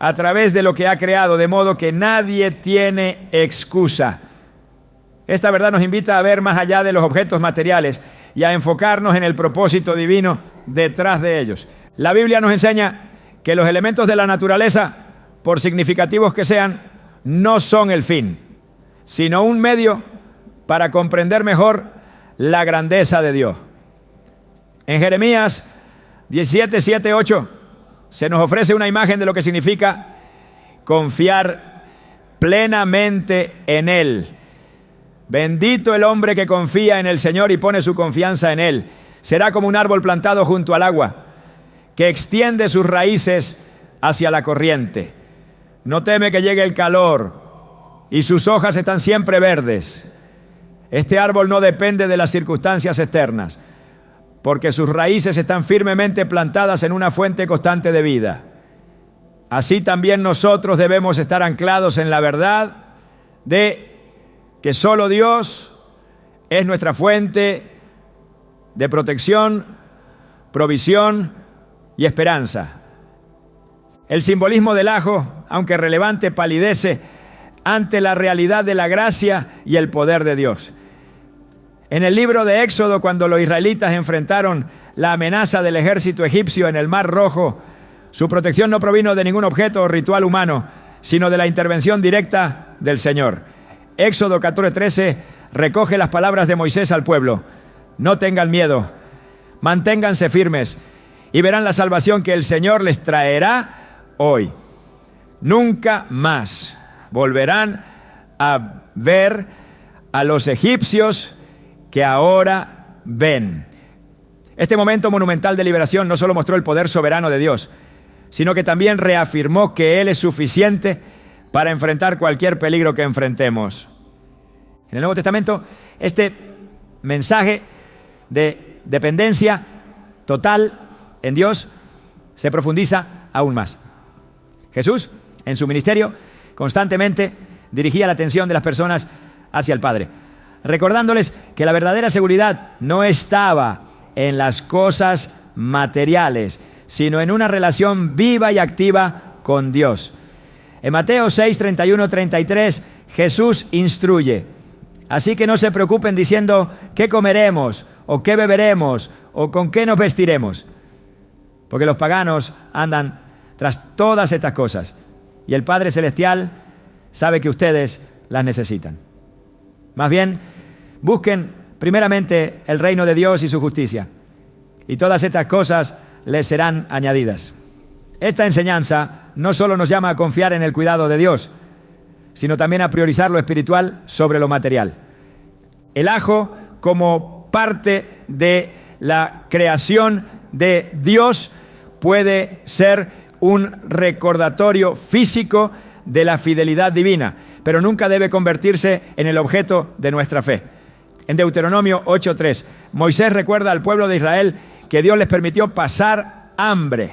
a través de lo que ha creado, de modo que nadie tiene excusa. Esta verdad nos invita a ver más allá de los objetos materiales y a enfocarnos en el propósito divino detrás de ellos. La Biblia nos enseña que los elementos de la naturaleza, por significativos que sean, no son el fin, sino un medio para comprender mejor la grandeza de Dios. En Jeremías 17, 7, 8 se nos ofrece una imagen de lo que significa confiar plenamente en Él. Bendito el hombre que confía en el Señor y pone su confianza en Él. Será como un árbol plantado junto al agua, que extiende sus raíces hacia la corriente. No teme que llegue el calor y sus hojas están siempre verdes. Este árbol no depende de las circunstancias externas, porque sus raíces están firmemente plantadas en una fuente constante de vida. Así también nosotros debemos estar anclados en la verdad de que solo Dios es nuestra fuente de protección, provisión y esperanza. El simbolismo del ajo, aunque relevante, palidece ante la realidad de la gracia y el poder de Dios. En el libro de Éxodo, cuando los israelitas enfrentaron la amenaza del ejército egipcio en el Mar Rojo, su protección no provino de ningún objeto o ritual humano, sino de la intervención directa del Señor. Éxodo 14:13 recoge las palabras de Moisés al pueblo: no tengan miedo, manténganse firmes y verán la salvación que el Señor les traerá hoy. Nunca más volverán a ver a los egipcios que ahora ven. Este momento monumental de liberación no solo mostró el poder soberano de Dios, sino que también reafirmó que Él es suficiente para enfrentar cualquier peligro que enfrentemos. En el Nuevo Testamento, este mensaje de dependencia total en Dios se profundiza aún más. Jesús, en su ministerio, constantemente dirigía la atención de las personas hacia el Padre, recordándoles que la verdadera seguridad no estaba en las cosas materiales, sino en una relación viva y activa con Dios. En Mateo 6, 31, 33, Jesús instruye: así que no se preocupen diciendo qué comeremos, o qué beberemos, o con qué nos vestiremos, porque los paganos andan tras todas estas cosas, y el Padre Celestial sabe que ustedes las necesitan. Más bien, busquen primeramente el reino de Dios y su justicia, y todas estas cosas les serán añadidas. Esta enseñanza no solo nos llama a confiar en el cuidado de Dios, sino también a priorizar lo espiritual sobre lo material. El ajo, como parte de la creación de Dios, puede ser un recordatorio físico de la fidelidad divina, pero nunca debe convertirse en el objeto de nuestra fe. En Deuteronomio 8:3, Moisés recuerda al pueblo de Israel que Dios les permitió pasar hambre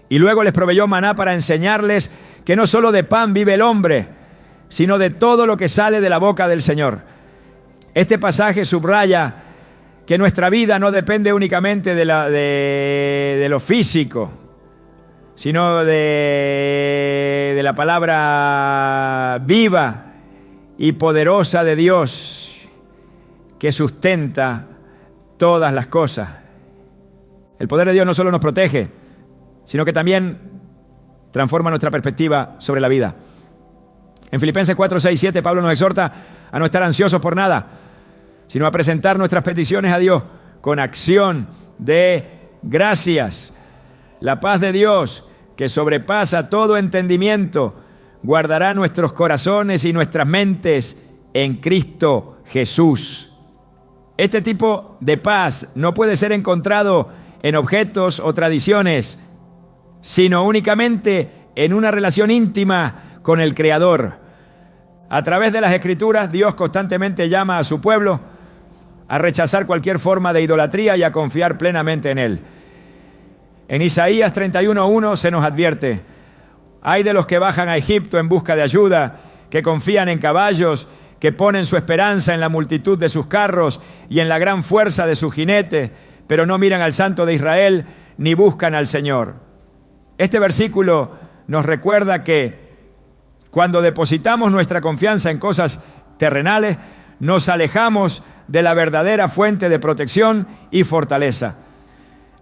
y luego les proveyó maná para enseñarles que no solo de pan vive el hombre, sino de todo lo que sale de la boca del Señor. Este pasaje subraya que nuestra vida no depende únicamente de lo físico, sino de la palabra viva y poderosa de Dios que sustenta todas las cosas. El poder de Dios no solo nos protege, sino que también transforma nuestra perspectiva sobre la vida. En Filipenses 4, 6, 7, Pablo nos exhorta a no estar ansiosos por nada, sino a presentar nuestras peticiones a Dios con acción de gracias. La paz de Dios, que sobrepasa todo entendimiento, guardará nuestros corazones y nuestras mentes en Cristo Jesús. Este tipo de paz no puede ser encontrado en objetos o tradiciones, sino únicamente en una relación íntima con el Creador. A través de las Escrituras, Dios constantemente llama a su pueblo a rechazar cualquier forma de idolatría y a confiar plenamente en Él. En Isaías 31:1 se nos advierte: hay de los que bajan a Egipto en busca de ayuda, que confían en caballos, que ponen su esperanza en la multitud de sus carros y en la gran fuerza de sus jinetes, pero no miran al Santo de Israel ni buscan al Señor. Este versículo nos recuerda que cuando depositamos nuestra confianza en cosas terrenales, nos alejamos de la verdadera fuente de protección y fortaleza.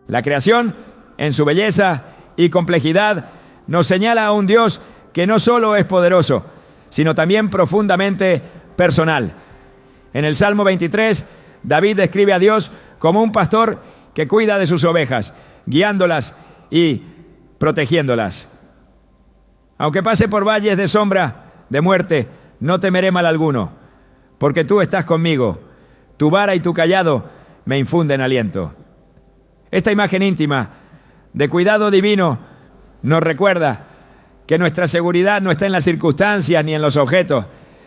La creación, en su belleza y complejidad, nos señala a un Dios que no solo es poderoso, sino también profundamente personal. En el Salmo 23, David describe a Dios como un pastor que cuida de sus ovejas, guiándolas y protegiéndolas. Aunque pase por valles de sombra, de muerte, no temeré mal alguno, porque tú estás conmigo. Tu vara y tu cayado me infunden aliento. Esta imagen íntima de cuidado divino nos recuerda que nuestra seguridad no está en las circunstancias ni en los objetos,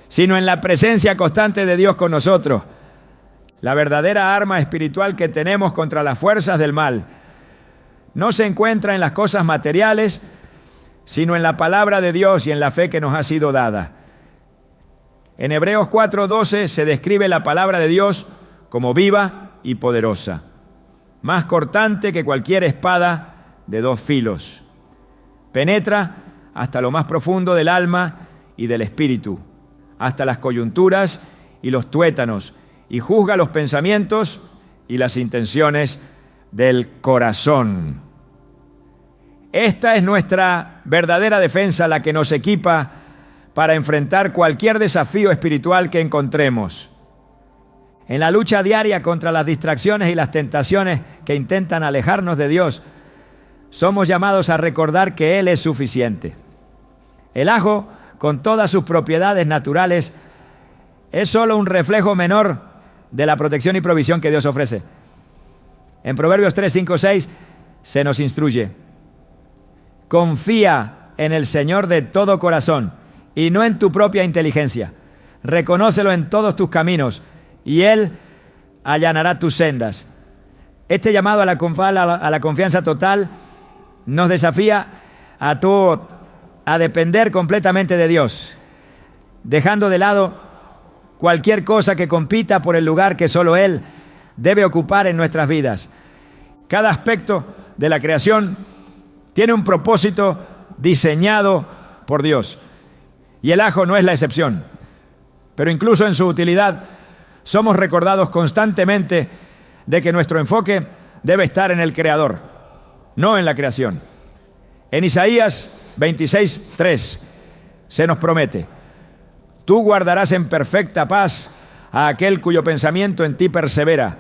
sino en la presencia constante de Dios con nosotros. La verdadera arma espiritual que tenemos contra las fuerzas del mal no se encuentra en las cosas materiales, sino en la palabra de Dios y en la fe que nos ha sido dada. En Hebreos 4:12 se describe la palabra de Dios como viva y poderosa, más cortante que cualquier espada de 2 filos. Penetra hasta lo más profundo del alma y del espíritu, hasta las coyunturas y los tuétanos, y juzga los pensamientos y las intenciones del corazón. Esta es nuestra verdadera defensa, la que nos equipa para enfrentar cualquier desafío espiritual que encontremos. En la lucha diaria contra las distracciones y las tentaciones que intentan alejarnos de Dios, somos llamados a recordar que Él es suficiente. El ajo, con todas sus propiedades naturales, es solo un reflejo menor de la protección y provisión que Dios ofrece. En Proverbios 3, 5, 6 se nos instruye: confía en el Señor de todo corazón y no en tu propia inteligencia. Reconócelo en todos tus caminos y Él allanará tus sendas. Este llamado a la confianza total nos desafía a depender completamente de Dios, dejando de lado cualquier cosa que compita por el lugar que solo Él debe ocupar en nuestras vidas. Cada aspecto de la creación tiene un propósito diseñado por Dios, y el ajo no es la excepción. Pero incluso en su utilidad, somos recordados constantemente de que nuestro enfoque debe estar en el Creador, no en la creación. En Isaías 26:3 se nos promete: tú guardarás en perfecta paz a aquel cuyo pensamiento en ti persevera,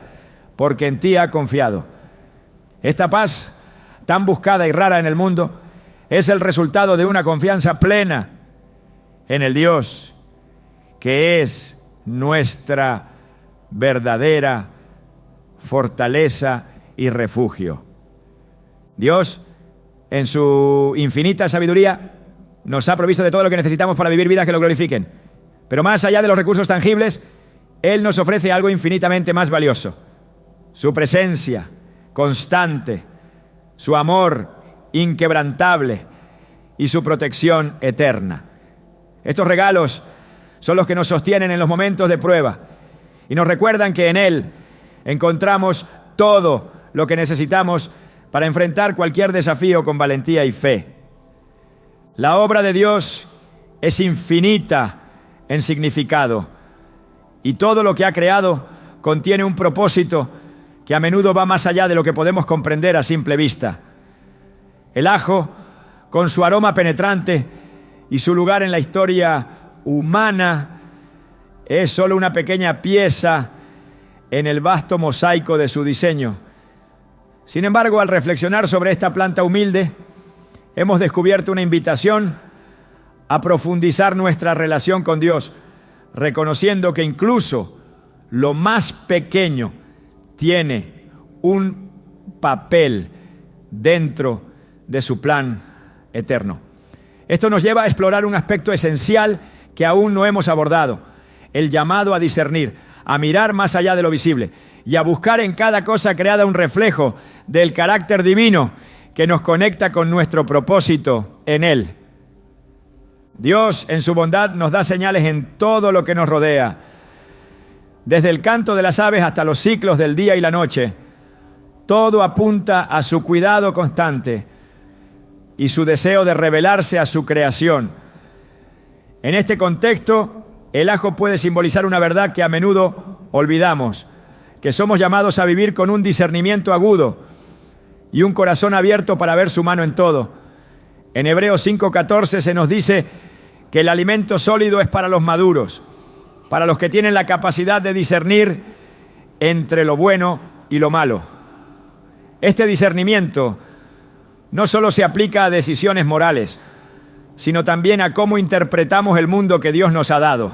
porque en ti ha confiado. Esta paz, tan buscada y rara en el mundo, es el resultado de una confianza plena en el Dios que es nuestra verdadera fortaleza y refugio. Dios, en su infinita sabiduría, nos ha provisto de todo lo que necesitamos para vivir vidas que lo glorifiquen. Pero más allá de los recursos tangibles, Él nos ofrece algo infinitamente más valioso: su presencia constante, su amor inquebrantable y su protección eterna. Estos regalos son los que nos sostienen en los momentos de prueba y nos recuerdan que en Él encontramos todo lo que necesitamos para enfrentar cualquier desafío con valentía y fe. La obra de Dios es infinita en significado y todo lo que ha creado contiene un propósito que a menudo va más allá de lo que podemos comprender a simple vista. El ajo, con su aroma penetrante y su lugar en la historia humana, es solo una pequeña pieza en el vasto mosaico de su diseño. Sin embargo, al reflexionar sobre esta planta humilde, hemos descubierto una invitación a profundizar nuestra relación con Dios, reconociendo que incluso lo más pequeño tiene un papel dentro de su plan eterno. Esto nos lleva a explorar un aspecto esencial que aún no hemos abordado: el llamado a discernir, a mirar más allá de lo visible y a buscar en cada cosa creada un reflejo del carácter divino que nos conecta con nuestro propósito en Él. Dios, en su bondad, nos da señales en todo lo que nos rodea, desde el canto de las aves hasta los ciclos del día y la noche. Todo apunta a su cuidado constante y su deseo de revelarse a su creación. En este contexto, el ajo puede simbolizar una verdad que a menudo olvidamos, que somos llamados a vivir con un discernimiento agudo y un corazón abierto para ver su mano en todo. En Hebreos 5:14 se nos dice que el alimento sólido es para los maduros, para los que tienen la capacidad de discernir entre lo bueno y lo malo. Este discernimiento no solo se aplica a decisiones morales, sino también a cómo interpretamos el mundo que Dios nos ha dado.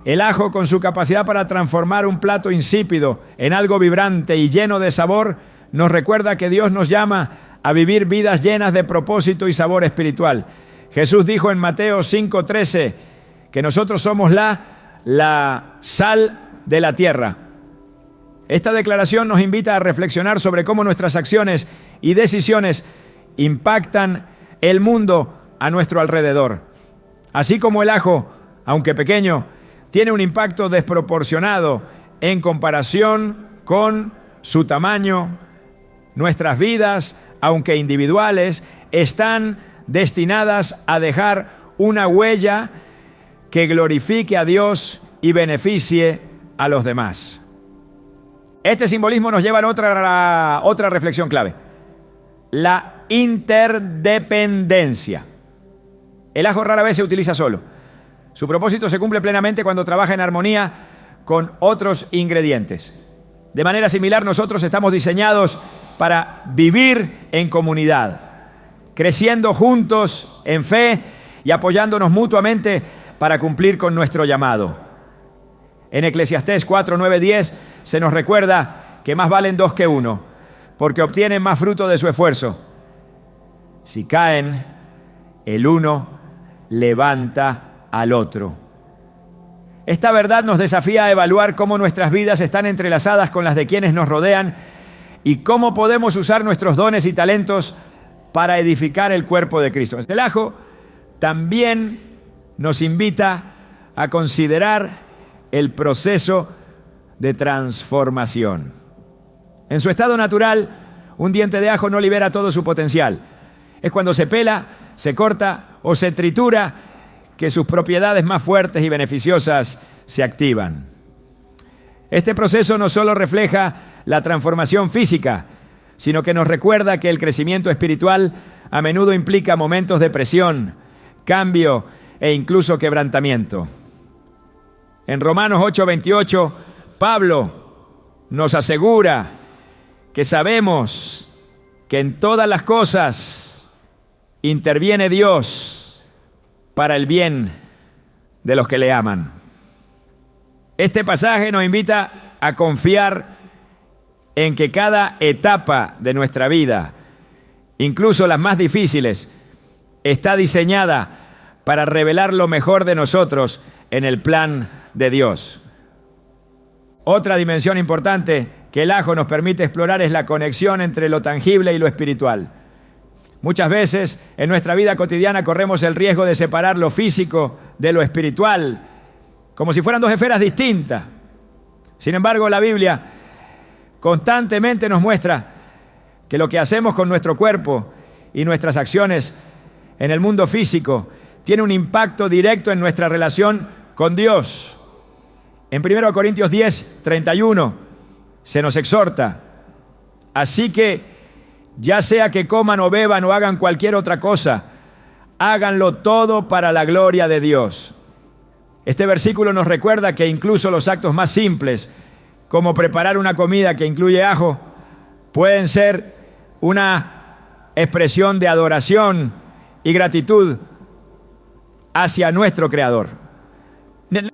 El ajo, con su capacidad para transformar un plato insípido en algo vibrante y lleno de sabor, nos recuerda que Dios nos llama a vivir vidas llenas de propósito y sabor espiritual. Jesús dijo en Mateo 5:13 que nosotros somos la sal de la tierra. Esta declaración nos invita a reflexionar sobre cómo nuestras acciones y decisiones impactan el mundo a nuestro alrededor. Así como el ajo, aunque pequeño, tiene un impacto desproporcionado en comparación con su tamaño, nuestras vidas, aunque individuales, están destinadas a dejar una huella que glorifique a Dios y beneficie a los demás. Este simbolismo nos lleva a otra reflexión clave: la interdependencia. El ajo rara vez se utiliza solo. Su propósito se cumple plenamente cuando trabaja en armonía con otros ingredientes. De manera similar, nosotros estamos diseñados para vivir en comunidad, creciendo juntos en fe y apoyándonos mutuamente para cumplir con nuestro llamado. En Eclesiastés 4, 9, 10 se nos recuerda que más valen dos que uno, porque obtienen más fruto de su esfuerzo. Si caen, el uno levanta al otro. Esta verdad nos desafía a evaluar cómo nuestras vidas están entrelazadas con las de quienes nos rodean y cómo podemos usar nuestros dones y talentos para edificar el cuerpo de Cristo. El ajo también nos invita a considerar el proceso de transformación. En su estado natural, un diente de ajo no libera todo su potencial. Es cuando se pela, se corta o se tritura que sus propiedades más fuertes y beneficiosas se activan. Este proceso no solo refleja la transformación física, sino que nos recuerda que el crecimiento espiritual a menudo implica momentos de presión, cambio e incluso quebrantamiento. En Romanos 8:28, Pablo nos asegura que sabemos que en todas las cosas interviene Dios para el bien de los que le aman. Este pasaje nos invita a confiar en que cada etapa de nuestra vida, incluso las más difíciles, está diseñada para revelar lo mejor de nosotros en el plan de Dios. Otra dimensión importante que el ajo nos permite explorar es la conexión entre lo tangible y lo espiritual. Muchas veces en nuestra vida cotidiana corremos el riesgo de separar lo físico de lo espiritual, como si fueran dos esferas distintas. Sin embargo, la Biblia constantemente nos muestra que lo que hacemos con nuestro cuerpo y nuestras acciones en el mundo físico tiene un impacto directo en nuestra relación con Dios. En 1 Corintios 10, 31 se nos exhorta: así que ya sea que coman o beban o hagan cualquier otra cosa, háganlo todo para la gloria de Dios. Este versículo nos recuerda que incluso los actos más simples, como preparar una comida que incluye ajo, pueden ser una expresión de adoración y gratitud hacia nuestro Creador.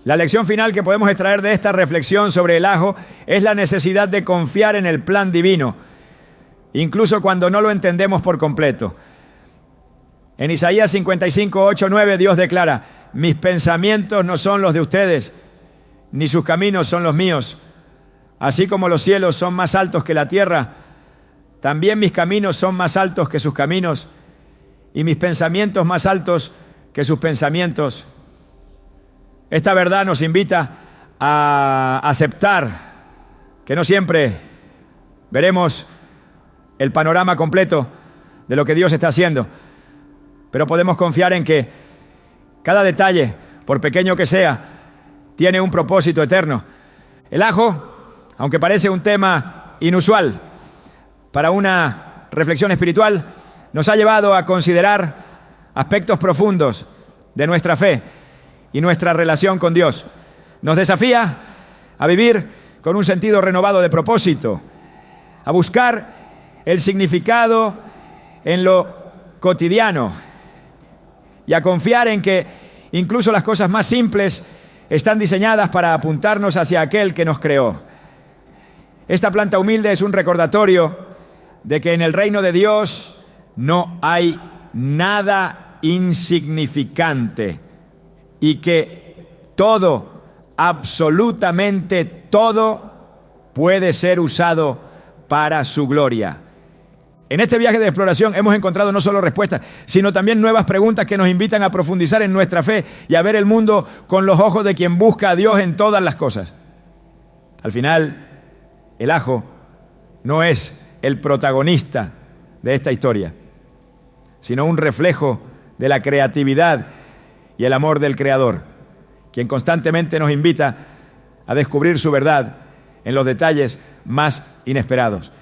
La lección final que podemos extraer de esta reflexión sobre el ajo es la necesidad de confiar en el plan divino, incluso cuando no lo entendemos por completo. En Isaías 55, 8, 9, Dios declara: mis pensamientos no son los de ustedes, ni sus caminos son los míos. Así como los cielos son más altos que la tierra, también mis caminos son más altos que sus caminos, y mis pensamientos más altos que sus pensamientos. Esta verdad nos invita a aceptar que no siempre veremos el panorama completo de lo que Dios está haciendo, pero podemos confiar en que cada detalle, por pequeño que sea, tiene un propósito eterno. El ajo, aunque parece un tema inusual para una reflexión espiritual, nos ha llevado a considerar aspectos profundos de nuestra fe y nuestra relación con Dios. Nos desafía a vivir con un sentido renovado de propósito, a buscar el significado en lo cotidiano y a confiar en que incluso las cosas más simples están diseñadas para apuntarnos hacia aquel que nos creó. Esta planta humilde es un recordatorio de que en el reino de Dios no hay nada insignificante y que todo, absolutamente todo, puede ser usado para su gloria. En este viaje de exploración hemos encontrado no solo respuestas, sino también nuevas preguntas que nos invitan a profundizar en nuestra fe y a ver el mundo con los ojos de quien busca a Dios en todas las cosas. Al final, el ajo no es el protagonista de esta historia, sino un reflejo de la creatividad y el amor del Creador, quien constantemente nos invita a descubrir su verdad en los detalles más inesperados.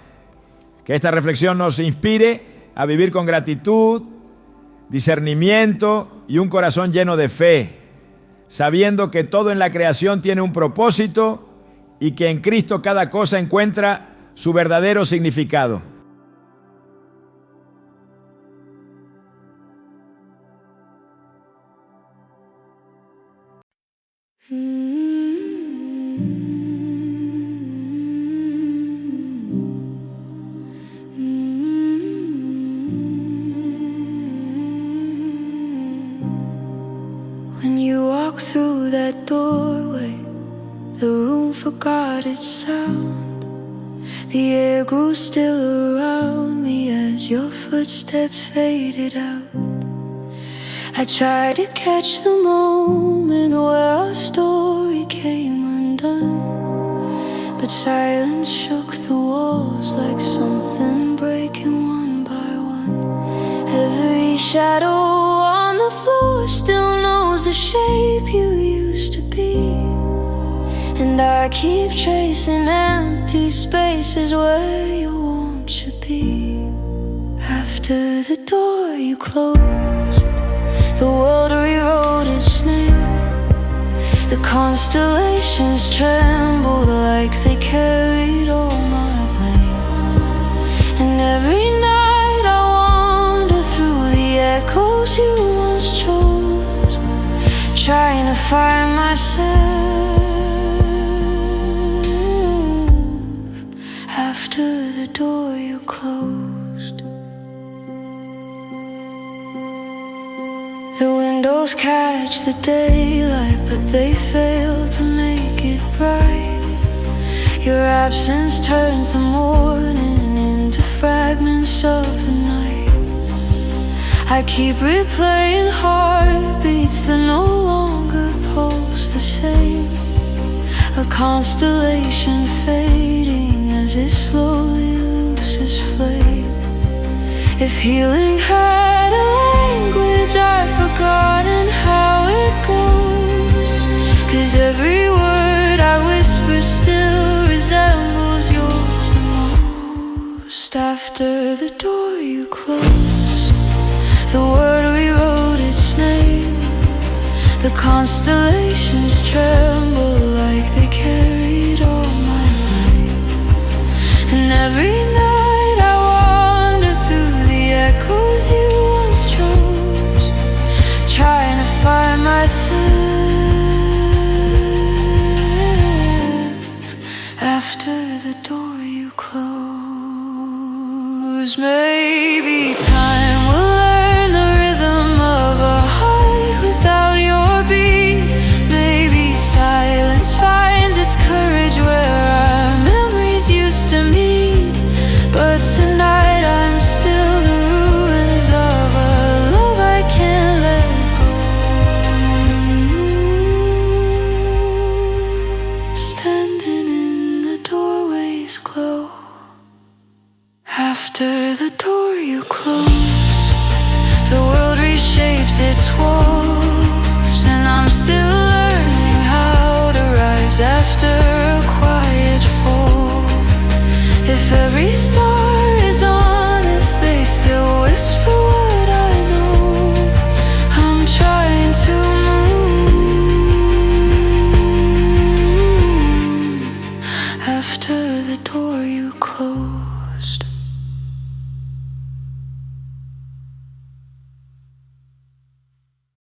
Que esta reflexión nos inspire a vivir con gratitud, discernimiento y un corazón lleno de fe, sabiendo que todo en la creación tiene un propósito y que en Cristo cada cosa encuentra su verdadero significado. When you walk through that doorway, the room forgot its sound. The air grew still around me as your footsteps faded out. I tried to catch the moment where our story came undone, but silence shook the walls like something breaking one by one. Every shadow on the floor still knows the shape you used to be, and I keep chasing empty spaces where you want to be. After the door you closed, the world rewrote its name. The constellations trembled like they carried all my blame. And every night I wander through the echoes you once chose, trying to find myself. After the door you closed, the windows catch the daylight, but they fail to make it bright. Your absence turns the morning into fragments of the night. I keep replaying heartbeats that no longer pulse the same. A constellation fading as it slowly loses flame. If healing had a language, I've forgotten how it goes. 'Cause every word I whisper still resembles yours the most. After the door you closed, the word rewrote its name. The constellations tremble like they carried all my blame. And every night I wander through the echoes you once chose, trying to find myself. After the door you close, maybe time will learn the rhythm After the door you close, the world reshaped its walls, and I'm still learning how to rise after a quiet fall. If every star